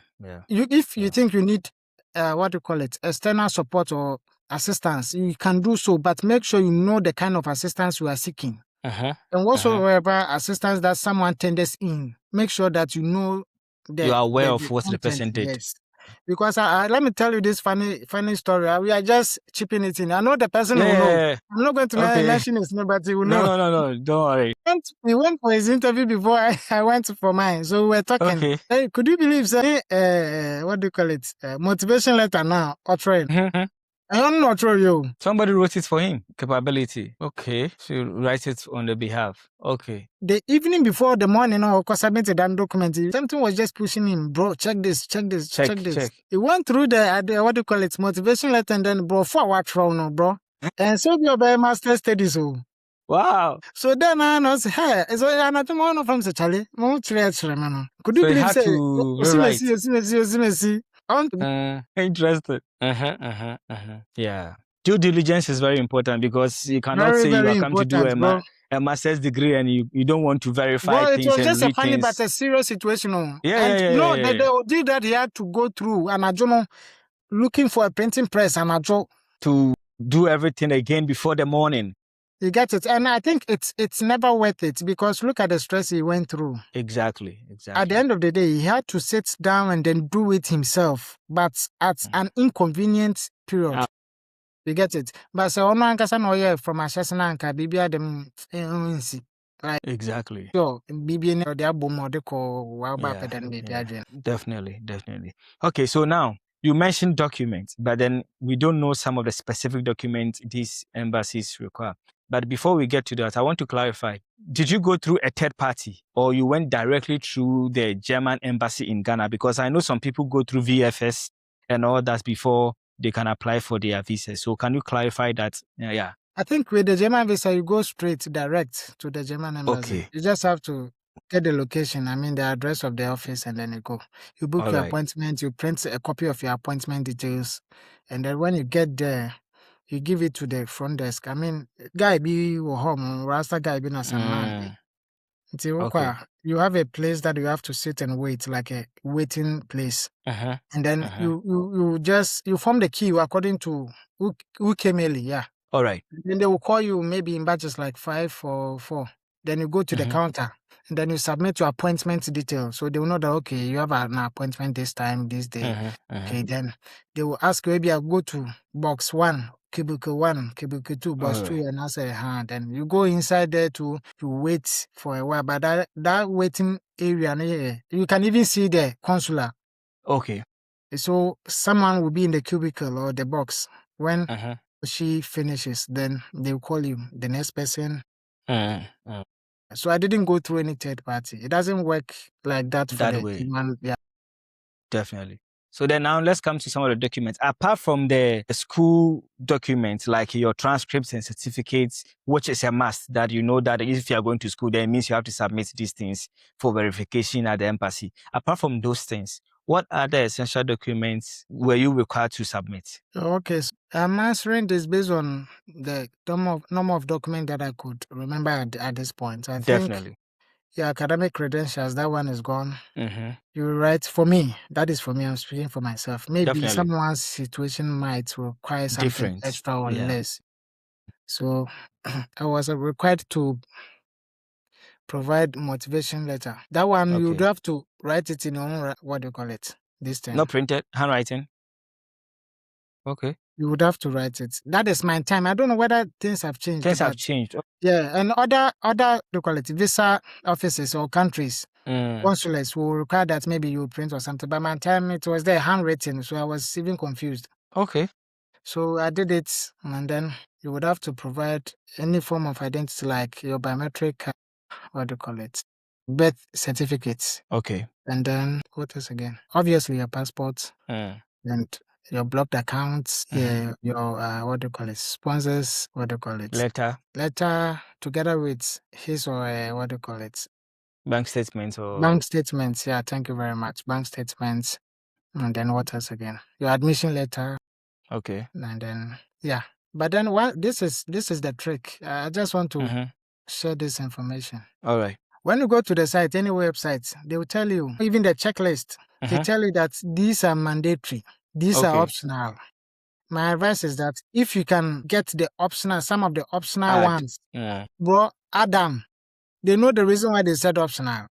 [SPEAKER 1] If you think you need, external support or assistance, you can do so, but make sure you know the kind of assistance you are seeking. And whatsoever assistance that someone tenders in, make sure that you know
[SPEAKER 2] you are aware of what the person did.
[SPEAKER 1] Yes. Because let me tell you this funny story. We are just chipping it in. I know the person will know. I'm not going to mention his name, but he will know.
[SPEAKER 2] No, don't worry.
[SPEAKER 1] He went for his interview before I went for mine. So we were talking. Hey, could you believe, what do you call it? Motivation letter now, I'm not sure you.
[SPEAKER 2] Somebody wrote it for him. Capability. Okay. So you write it on the behalf. Okay.
[SPEAKER 1] The evening before the morning, because I submitted that document, something was just pushing him, bro, check this. He went through the motivation letter, and then, bro, for what wrong, bro? And so you're by master studies. So.
[SPEAKER 2] Wow.
[SPEAKER 1] So then I was, hey, so I'm not from the Charlie. Could you believe
[SPEAKER 2] so interested. Yeah. Due diligence is very important because you cannot say you are come to do a master's degree and you don't want to verify
[SPEAKER 1] Well, it
[SPEAKER 2] things
[SPEAKER 1] was
[SPEAKER 2] and
[SPEAKER 1] just a
[SPEAKER 2] read
[SPEAKER 1] funny
[SPEAKER 2] things.
[SPEAKER 1] but a serious situation.
[SPEAKER 2] Yeah.
[SPEAKER 1] They did that he had to go through and I don't know, looking for a printing press and
[SPEAKER 2] to do everything again before the morning.
[SPEAKER 1] You get it? And I think it's never worth it because look at the stress he went through.
[SPEAKER 2] Exactly.
[SPEAKER 1] At the end of the day, he had to sit down and then do it himself, but at an inconvenient period. You get it? But so ono ankasa no yeah from Ashesina anka bibia dem nsi. Like
[SPEAKER 2] exactly.
[SPEAKER 1] So bibia ne ode abom ode ko wa ba pedan bibia adwen.
[SPEAKER 2] Definitely. Okay, so now you mentioned documents, but then we don't know some of the specific documents these embassies require. But before we get to that, I want to clarify. Did you go through a third party or you went directly through the German embassy in Ghana? Because I know some people go through VFS and all that before they can apply for their visa. So can you clarify that? Yeah.
[SPEAKER 1] I think with the German visa, you go straight direct to the German embassy.
[SPEAKER 2] Okay.
[SPEAKER 1] You just have to get the location, the address of the office, and then you go. You book your appointment, you print a copy of your appointment details, and then when you get there, you give it to the front desk. Guy be home, Rasta guy be not some man. You have a place that you have to sit and wait, like a waiting place. And then you form the queue according to who came early, yeah.
[SPEAKER 2] All right.
[SPEAKER 1] Then they will call you maybe in batches like 5 or 4. Then you go to the counter and then you submit your appointment details. So they will know that, okay, you have an appointment this time, this day. Okay, then they will ask you, maybe I'll go to box 1, cubicle 1, cubicle 2, box 2, and I say, then you go inside there to wait for a while. But that waiting area, you can even see the consular.
[SPEAKER 2] Okay.
[SPEAKER 1] So someone will be in the cubicle or the box. When she finishes, then they'll call you, the next person. So I didn't go through any third party. It doesn't work like that for the
[SPEAKER 2] way.
[SPEAKER 1] human. Yeah.
[SPEAKER 2] Definitely. So then now let's come to some of the documents. Apart from the school documents, like your transcripts and certificates, which is a must that you know that if you are going to school, then it means you have to submit these things for verification at the embassy. Apart from those things, what other essential documents were you required to submit?
[SPEAKER 1] Okay, so I'm answering this based on the number of documents that I could remember at this point. I think your academic credentials, that one is gone. You write for me. That is for me. I'm speaking for myself. Maybe someone's situation might require something extra or less. So I was required to provide motivation letter. That one you would have to write it in your own, what do you call it? This thing.
[SPEAKER 2] Not printed, handwriting. Okay.
[SPEAKER 1] You would have to write it. That is my time. I don't know whether things have changed.
[SPEAKER 2] Things have changed.
[SPEAKER 1] Yeah, and other do call it visa offices or countries, consulates will require that maybe you print or something. By my time it was there handwritten, so I was even confused.
[SPEAKER 2] Okay.
[SPEAKER 1] So I did it, and then you would have to provide any form of identity like your biometric, what do you call it? Birth certificates.
[SPEAKER 2] Okay.
[SPEAKER 1] And then what else again? Obviously your passport and your blocked accounts, your what do you call it? Sponsors, what do you call it? Letter together with his or what do you call it?
[SPEAKER 2] Bank statements or
[SPEAKER 1] bank statements. Yeah, thank you very much. Bank statements. And then what else again? Your admission letter.
[SPEAKER 2] Okay.
[SPEAKER 1] And then But then this is the trick. I just want to share this information.
[SPEAKER 2] All right.
[SPEAKER 1] When you go to the site, any website, they will tell you, even the checklist, they tell you that these are mandatory, these are optional. My advice is that if you can get some of the optional ones, bro, add them. They know the reason why they said optional.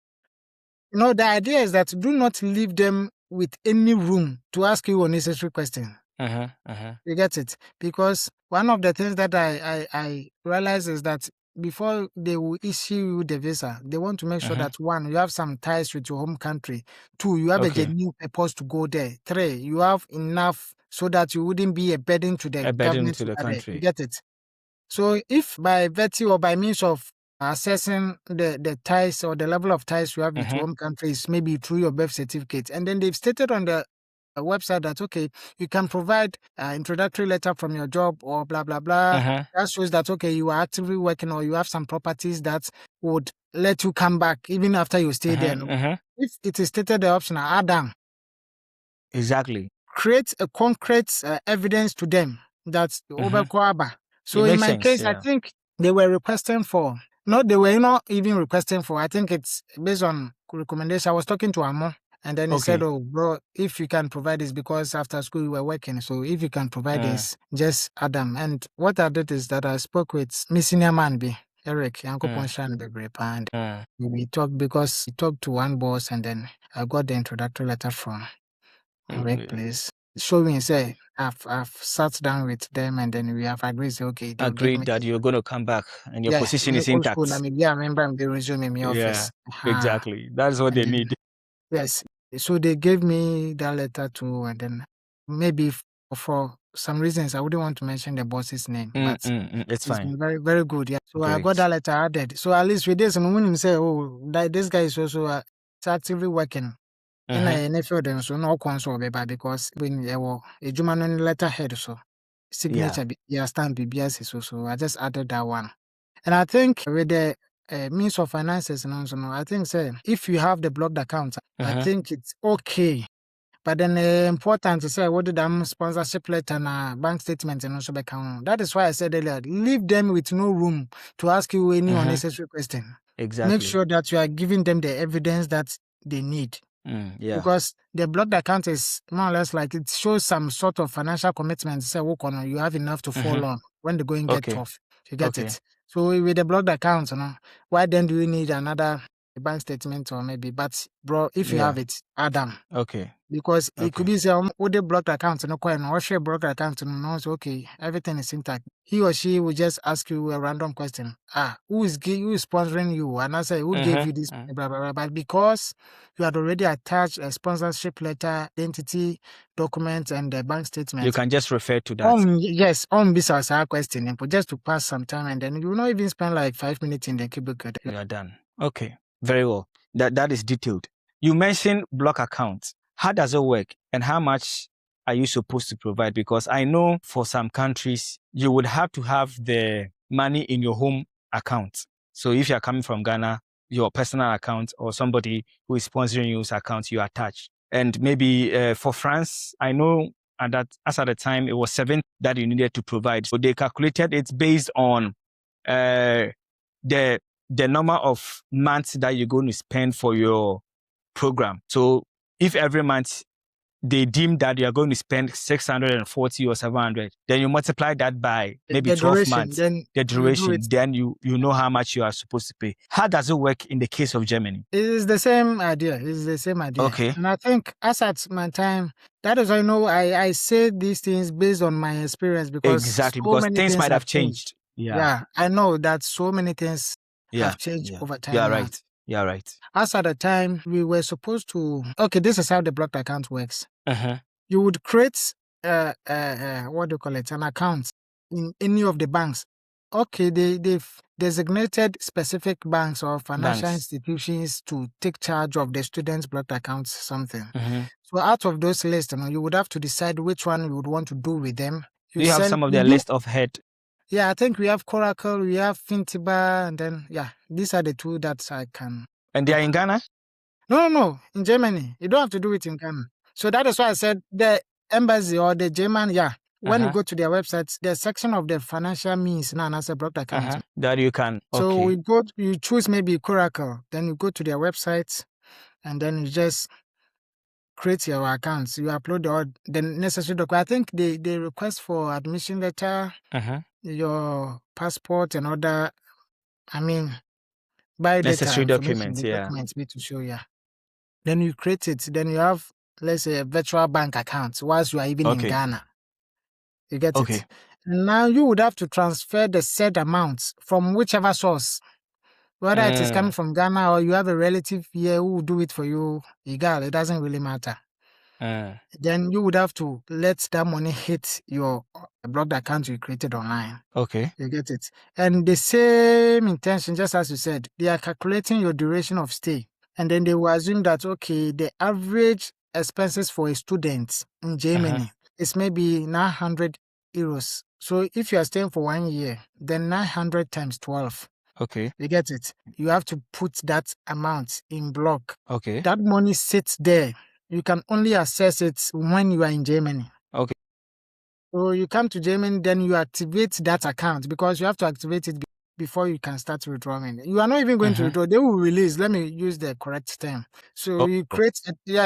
[SPEAKER 1] The idea is that do not leave them with any room to ask you unnecessary questions. You get it? Because one of the things that I realize is that before they will issue you the visa, they want to make sure that 1, you have some ties with your home country. 2, you have a genuine purpose to go there. 3, you have enough so that you wouldn't be a burden to the government.
[SPEAKER 2] To the country.
[SPEAKER 1] You get it? So if by virtue or by means of assessing the ties or the level of ties you have with your home countries, maybe through your birth certificate, and then they've stated on the website that, okay, you can provide an introductory letter from your job or blah, blah, blah. That shows that, okay, you are actively working or you have some properties that would let you come back even after you stay there. If it is stated the option, add them.
[SPEAKER 2] Exactly.
[SPEAKER 1] Create a concrete evidence to them that So in my case, I think they were requesting for No, they were not even requesting for. I think it's based on recommendation. I was talking to Amo, and then he said, "Oh, bro, if you can provide this, because after school you were working, so if you can provide this, just add them." And what I did is that I spoke with Miss Senior Man, be Eric, Uncle Ponshan, and we talked because he talked to one boss, and then I got the introductory letter from workplace. Showing, say, I've sat down with them, and then we have agreed, say, okay, they'll give me
[SPEAKER 2] that you're going to come back and your position is
[SPEAKER 1] old
[SPEAKER 2] intact.
[SPEAKER 1] school. I mean, yeah, I remember I'm the resume in my office.
[SPEAKER 2] Exactly. That's what they need.
[SPEAKER 1] Yes. So they gave me that letter too, and then maybe for some reasons I wouldn't want to mention the boss's name, but
[SPEAKER 2] it's fine.
[SPEAKER 1] been very, very good. Yeah. So I got that letter added. So at least with this, and when you say, oh, that this guy is also actively working. And I feel them so no console because when you were a German letterhead, so signature, stamp BBS, so I just added that one. And I think with the means of finances and also, I think say if you have the blocked account, I think it's okay. But then important to say what did sponsorship letter and bank statement and also account. That is why I said earlier, leave them with no room to ask you any unnecessary question.
[SPEAKER 2] Exactly.
[SPEAKER 1] Make sure that you are giving them the evidence that they need. Because the blocked account is more or less like it shows some sort of financial commitment. Say, work on you have enough to fall on when the going get tough. You get it. So with the blocked account, why then do you need another bank statement or maybe? But bro, if you have it, add them. Because it could be say, with the blocked account, no coin, or share blocked account, no, it's okay, everything is intact. He or she will just ask you a random question. Who is sponsoring you? And I say, who gave you this? Blah, blah, blah. But because you had already attached a sponsorship letter, identity document, and the bank statement,
[SPEAKER 2] you can just refer to that.
[SPEAKER 1] Yes, on this as our question, just to pass some time, and then you will not even spend like 5 minutes in the cubicle.
[SPEAKER 2] You are done. Okay, very well. That is detailed. You mentioned block accounts. How does it work, and how much are you supposed to provide? Because I know for some countries, you would have to have the money in your home account. So if you're coming from Ghana, your personal account or somebody who is sponsoring you's account, you attach. And maybe for France, I know and that as at the time, it was 7 that you needed to provide. So they calculated it based on the number of months that you're going to spend for your program. So if every month they deem that you are going to spend 640 or 700, then you multiply that by maybe 12 months. Then the duration, then you know how much you are supposed to pay. How does it work in the case of Germany?
[SPEAKER 1] It is the same idea.
[SPEAKER 2] Okay.
[SPEAKER 1] And I think as at my time, that is why I know I say these things based on my experience because
[SPEAKER 2] because things might have changed.
[SPEAKER 1] Yeah, I know that so many things have changed over time.
[SPEAKER 2] Yeah, right.
[SPEAKER 1] As at the time, we were supposed to, okay, this is how the blocked account works. You would create, what do you call it, an account in any of the banks. Okay, they've designated specific banks or financial institutions to take charge of the students' blocked accounts, something. So out of those lists, you would have to decide which one you would want to do with them.
[SPEAKER 2] Do you have some of their list of head?
[SPEAKER 1] Yeah, I think we have Coracle, we have Fintiba, and then, these are the two that I can.
[SPEAKER 2] And they are in Ghana?
[SPEAKER 1] No, in Germany. You don't have to do it in Ghana. So that is why I said the embassy or the German, when you go to their websites, there's a section of the financial means now as a blocked account.
[SPEAKER 2] That you can.
[SPEAKER 1] So you choose maybe Coracle, then you go to their websites, and then you just create your accounts. You upload the necessary document. I think they request for admission letter, your passport, and other, by
[SPEAKER 2] necessary documents,
[SPEAKER 1] documents need to show, Then you create it. Then you have, let's say, a virtual bank account whilst you are even in Ghana. You get it? Now you would have to transfer the said amounts from whichever source. Whether it is coming from Ghana or you have a relative here who will do it for you, it doesn't really matter. Then you would have to let that money hit your blocked account you created online. You get it? And the same intention, just as you said, they are calculating your duration of stay. And then they will assume that, the average expenses for a student in Germany is maybe 900 euros. So if you are staying for 1 year, then 900 times 12. You get it? You have to put that amount in block. That money sits there. You can only access it when you are in Germany. So you come to Germany, then you activate that account because you have to activate it before you can start withdrawing. You are not even going to withdraw. They will release. Let me use the correct term. So you create,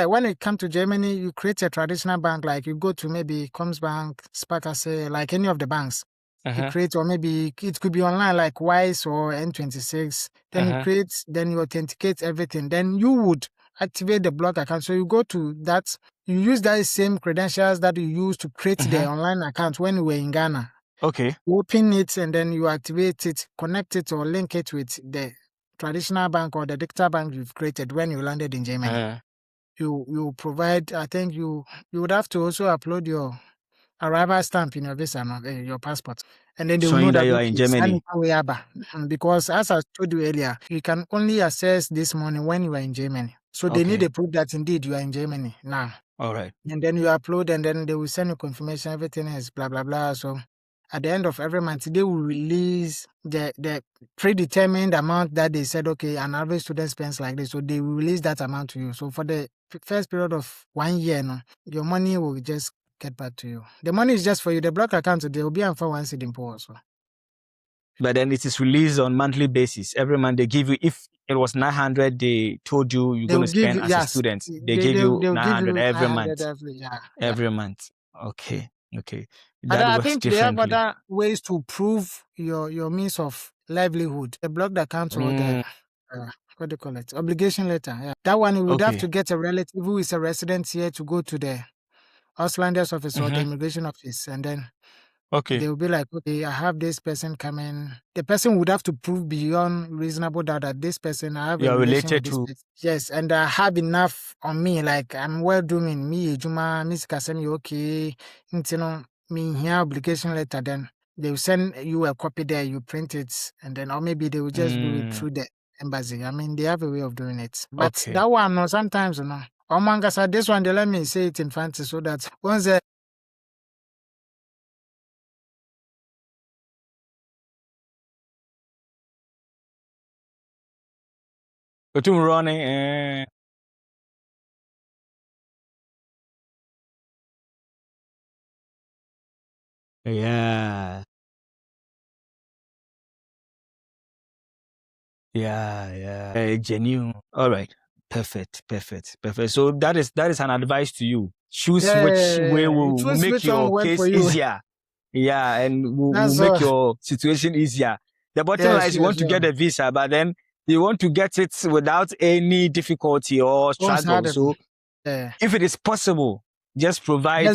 [SPEAKER 1] when it comes to Germany, you create a traditional bank, like you go to maybe Commerzbank, Sparkasse, like any of the banks. You create, or maybe it could be online like Wise or N26. Then you create, then you authenticate everything. Then you would activate the block account. So you go to that, you use that same credentials that you use to create the online account when you were in Ghana.
[SPEAKER 2] Okay.
[SPEAKER 1] You open it and then you activate it, connect it or link it with the traditional bank or the digital bank you've created when you landed in Germany. You provide, I think you would have to also upload your arrival stamp in your visa, your passport. And then they will know that
[SPEAKER 2] you are in Germany.
[SPEAKER 1] Because as I told you earlier, you can only access this money when you are in Germany. So they need a proof that indeed you are in Germany now.
[SPEAKER 2] All right.
[SPEAKER 1] And then you upload and then they will send you confirmation, everything is blah, blah, blah. So at the end of every month, they will release the predetermined amount that they said, okay, an average student spends like this. So they will release that amount to you. So for the first period of 1 year, your money will just get back to you. The money is just for you. The block account, they will be on for one seed in also.
[SPEAKER 2] But then it is released on monthly basis. Every month they give you, if it was 900, they told you you're going to spend as a student. They give you 900 every month. Every month. Okay.
[SPEAKER 1] But I think they have other ways to prove your means of livelihood. The blocked account or the what do you call it? Obligation letter. Yeah. That one you would have to get a relative who is a resident here to go to the Auslanders office or the immigration office, and then they will be like, okay, I have this person coming. The person would have to prove beyond reasonable doubt that this person, I have a relation with this person. Yes, and I have enough on me, like I'm well doing me, Juma, Miss Kasemi, okay, me here obligation letter. Then they will send you a copy there, you print it, and then or maybe they will just do it through the embassy. I mean, they have a way of doing it. But that one, no, sometimes, Oh Mangasa, this one, they let me say it in fancy so that once they
[SPEAKER 2] running. Yeah. Genuine. All right. Perfect. So that is an advice to you. Choose which way will make your case easier. Yeah, and will make your situation easier. The bottom line is you want to get a visa, but then you want to get it without any difficulty or struggle. So if it is possible, just provide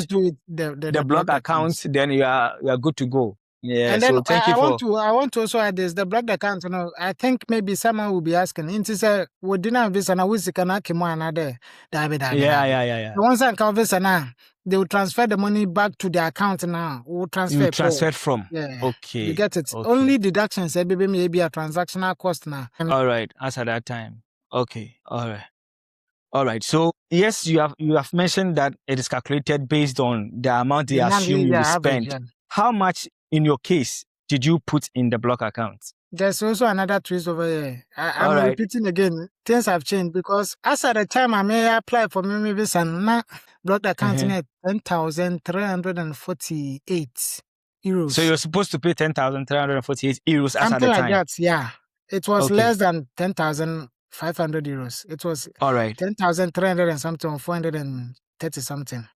[SPEAKER 2] the block account, then you are good to go. Yeah,
[SPEAKER 1] and then
[SPEAKER 2] so thank you
[SPEAKER 1] I want to also add this, the block account, I think maybe someone will be asking, into say, we didn't visa na we can another.
[SPEAKER 2] Yeah.
[SPEAKER 1] Once I can visa now, they will transfer the money back to the account now. We'll transfer.
[SPEAKER 2] You transferred from.
[SPEAKER 1] Yeah.
[SPEAKER 2] Okay.
[SPEAKER 1] You get it. Okay. Only deductions, maybe a transactional cost now.
[SPEAKER 2] All right. As at that time. Okay. All right. So yes, you have mentioned that it is calculated based on the amount they assume you will spend. How much in your case did you put in the block account?
[SPEAKER 1] There's also another twist over here. I'm repeating again. Things have changed because as at the time I may apply for my visa, now block account net 10,348 euros.
[SPEAKER 2] So you're supposed to pay 10,348 euros as at the time.
[SPEAKER 1] Something like that, yeah. It was less than 10,500 euros. It was 10,300 and something, 430 something.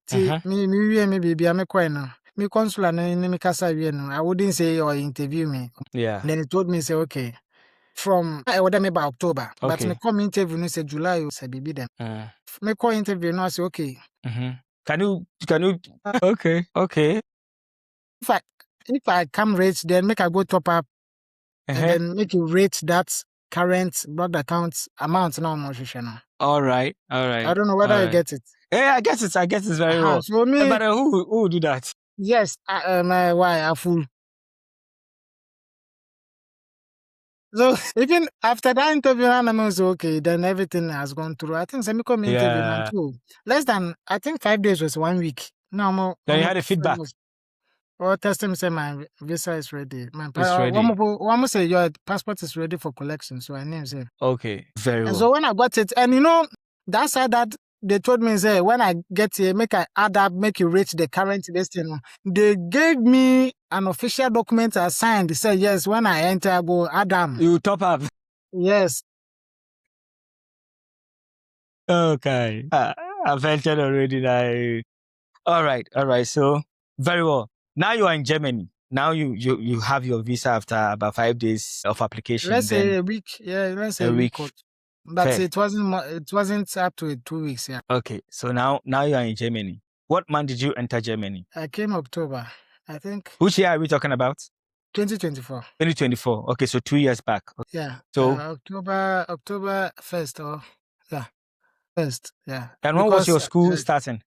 [SPEAKER 1] Maybe I'm a coin. Me consular me kasa I wouldn't say or interview me.
[SPEAKER 2] Yeah.
[SPEAKER 1] And then he told me, say, okay, from I would maybe October. But me come interview no say July you say be them. Me call interview no say okay.
[SPEAKER 2] Can you okay.
[SPEAKER 1] If I come rate, then make I go top up and then make you rate that current blood account amount now.
[SPEAKER 2] All right.
[SPEAKER 1] I don't know whether you get it.
[SPEAKER 2] Yeah, I guess it's very well.
[SPEAKER 1] So me,
[SPEAKER 2] but who will do that?
[SPEAKER 1] Yes, why I fool. So even after that interview, I'm say okay, then everything has gone through. I think semi-com interview too. Less than 5 days was 1 week. No more.
[SPEAKER 2] Then you had a feedback.
[SPEAKER 1] Or testing say my visa is ready. One say your passport is ready for collection. So I name say
[SPEAKER 2] okay, very well.
[SPEAKER 1] And so when I got it, and that side that they told me, say, when I get here, make I add up, make you reach the current destination. They gave me an official document I signed. They said, yes, when I enter, I go, Adam.
[SPEAKER 2] You top up.
[SPEAKER 1] Yes.
[SPEAKER 2] Okay. I've entered already. Like, all right. So very well. Now you are in Germany. Now you have your visa after about 5 days of application.
[SPEAKER 1] Let's say a week. Yeah, let's say a week. But
[SPEAKER 2] Fair.
[SPEAKER 1] it wasn't up to 2 weeks. Yeah.
[SPEAKER 2] Okay. So now you are in Germany. What month did you enter Germany?
[SPEAKER 1] I came October, I think.
[SPEAKER 2] Which year are we talking about?
[SPEAKER 1] 2024.
[SPEAKER 2] 2024. Okay, so 2 years back.
[SPEAKER 1] Yeah.
[SPEAKER 2] So
[SPEAKER 1] October 1st or yeah. 1st. Yeah.
[SPEAKER 2] And when was your school starting?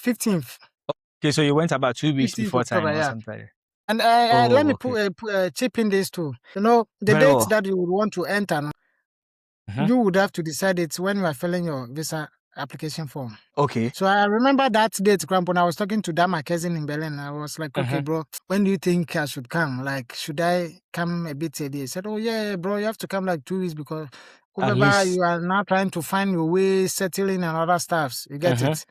[SPEAKER 1] 15th.
[SPEAKER 2] Okay, so you went about 2 weeks before October, time or something.
[SPEAKER 1] And let me put chip in this too. You know, the dates that you would want to enter, you would have to decide it when you are filling your visa application form.
[SPEAKER 2] Okay.
[SPEAKER 1] So I remember that date, when I was talking to my cousin in Berlin. I was like, okay, bro, when do you think I should come? Like, should I come a bit early? He said, oh, yeah, bro, you have to come like 2 weeks because you are now trying to find your way, settling and other stuffs. You get it?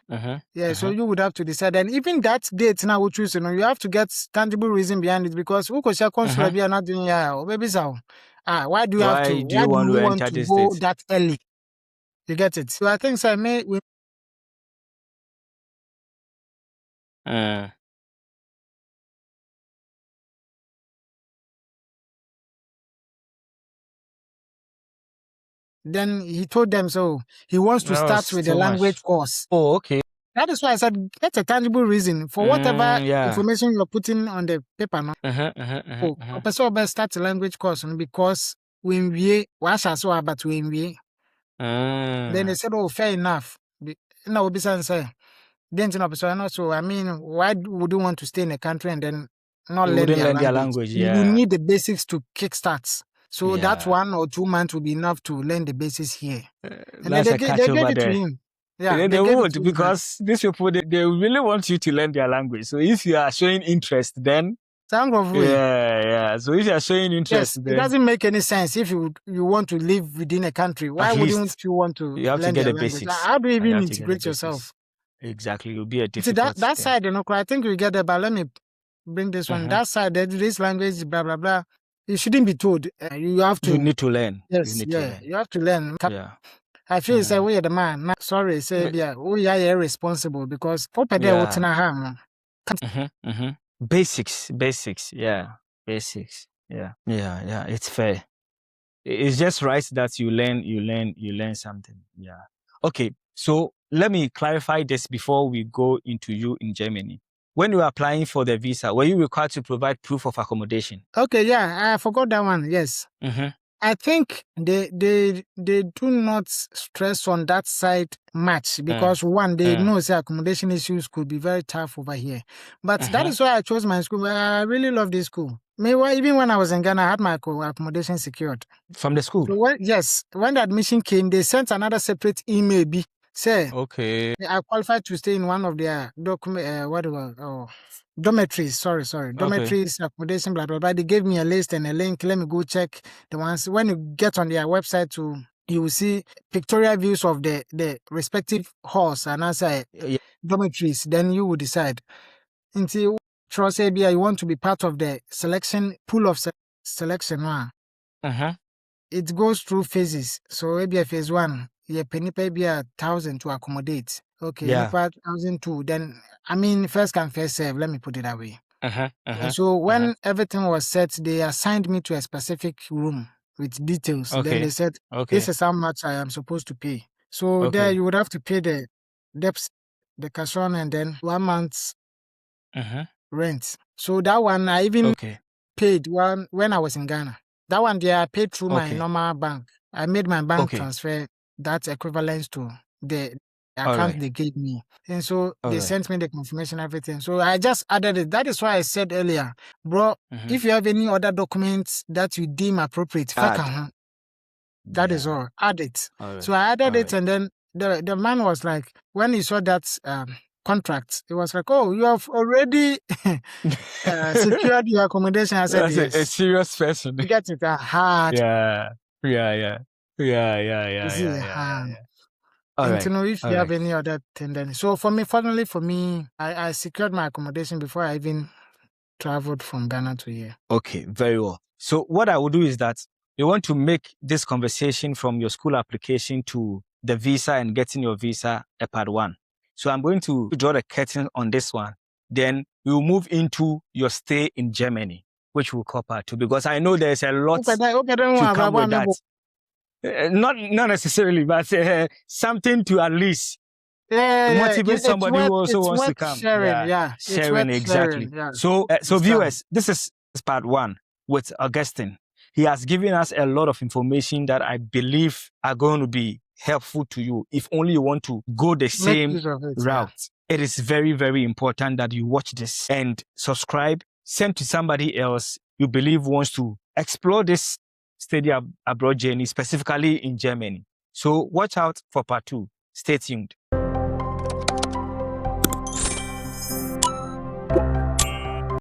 [SPEAKER 1] Yeah, so you would have to decide. And even that date now, we choose, you have to get tangible reason behind it because who could be not doing maybe so. Why do you have to?
[SPEAKER 2] Do you want to
[SPEAKER 1] go that early? You get it? So I think so. Then he told them so he wants to start with the language course.
[SPEAKER 2] Oh, okay.
[SPEAKER 1] That is why I said get a tangible reason for whatever information you're putting on the paper. No? Person start a language course because when we but when we then they said, oh, fair enough. No, be say. Then so I mean, why would you want to stay in a country and then not learn their language? You need the basics to kickstart. So that 1 or 2 months will be enough to learn the basics here. And they gave it to him.
[SPEAKER 2] Yeah, they would because these people they really want you to learn their language. So if you are showing interest, then yeah. So if you are showing interest, then
[SPEAKER 1] it doesn't make any sense. If you want to live within a country, why wouldn't you want to?
[SPEAKER 2] You have
[SPEAKER 1] learn
[SPEAKER 2] to get
[SPEAKER 1] the
[SPEAKER 2] basics.
[SPEAKER 1] Like, how do you even integrate yourself?
[SPEAKER 2] Exactly, it will be a difficult.
[SPEAKER 1] See, that side, I think we get there. But let me bring this one. That side, this language, blah blah blah. You shouldn't be told. You have to.
[SPEAKER 2] You need to learn.
[SPEAKER 1] Yes, you have to learn. Yeah. I feel say we are the man. Sorry, say we are irresponsible because
[SPEAKER 2] Basics. Yeah, basics. Yeah. It's fair. It's just right that you learn something. Yeah. Okay. So let me clarify this before we go into you in Germany. When you were applying for the visa, were you required to provide proof of accommodation?
[SPEAKER 1] Okay, yeah, I forgot that one. Yes. I think they do not stress on that side much because one, they know say accommodation issues could be very tough over here. But that is why I chose my school. I really love this school. Even when I was in Ghana, I had my accommodation secured.
[SPEAKER 2] From the school?
[SPEAKER 1] So when the admission came, they sent another separate email. Say,
[SPEAKER 2] okay,
[SPEAKER 1] I qualified to stay in one of their dormitories. Dormitories, accommodation, blah blah blah. They gave me a list and a link. Let me go check the ones. When you get on their website, you will see pictorial views of the respective halls and answer dormitories. Then you will decide. Until you want to be part of the selection pool of selection one. It goes through phases. So maybe phase 1. Penny pay be 1,000 to accommodate. Okay, 1,002. Then first come first serve. Let me put it that way. And so when everything was set, they assigned me to a specific room with details. Then they said, "This is how much I am supposed to pay." So there you would have to pay the debts, the cash on, and then 1 month's rent. So that one I even paid when I was in Ghana. That one there I paid through my normal bank. I made my bank transfer. That's equivalent to the account they gave me. And so they sent me the confirmation, everything. So I just added it. That is why I said earlier, bro, if you have any other documents that you deem appropriate, that is all. Add it. So I added it and then the man was like, when he saw that contract, he was like, oh, you have already secured your accommodation. I said, yes.
[SPEAKER 2] A serious person.
[SPEAKER 1] You get it hard.
[SPEAKER 2] Yeah.
[SPEAKER 1] And to know if you have any other thing then. So finally for me, I secured my accommodation before I even traveled from Ghana to here.
[SPEAKER 2] Okay, very well. So what I will do is that you want to make this conversation from your school application to the visa and getting your visa a part one. So I'm going to draw the curtain on this one. Then we'll move into your stay in Germany, which we'll call part two, because I know there's a lot to come with that. Not necessarily, but something to at least motivate somebody who also wants to come.
[SPEAKER 1] Sharing,
[SPEAKER 2] sharing, exactly. Sharing, So viewers, this is part one with Augustine. He has given us a lot of information that I believe are going to be helpful to you if only you want to go the same route. It is very, very important that you watch this and subscribe, send to somebody else you believe wants to explore this study abroad journey, specifically in Germany. So watch out for part two. Stay tuned.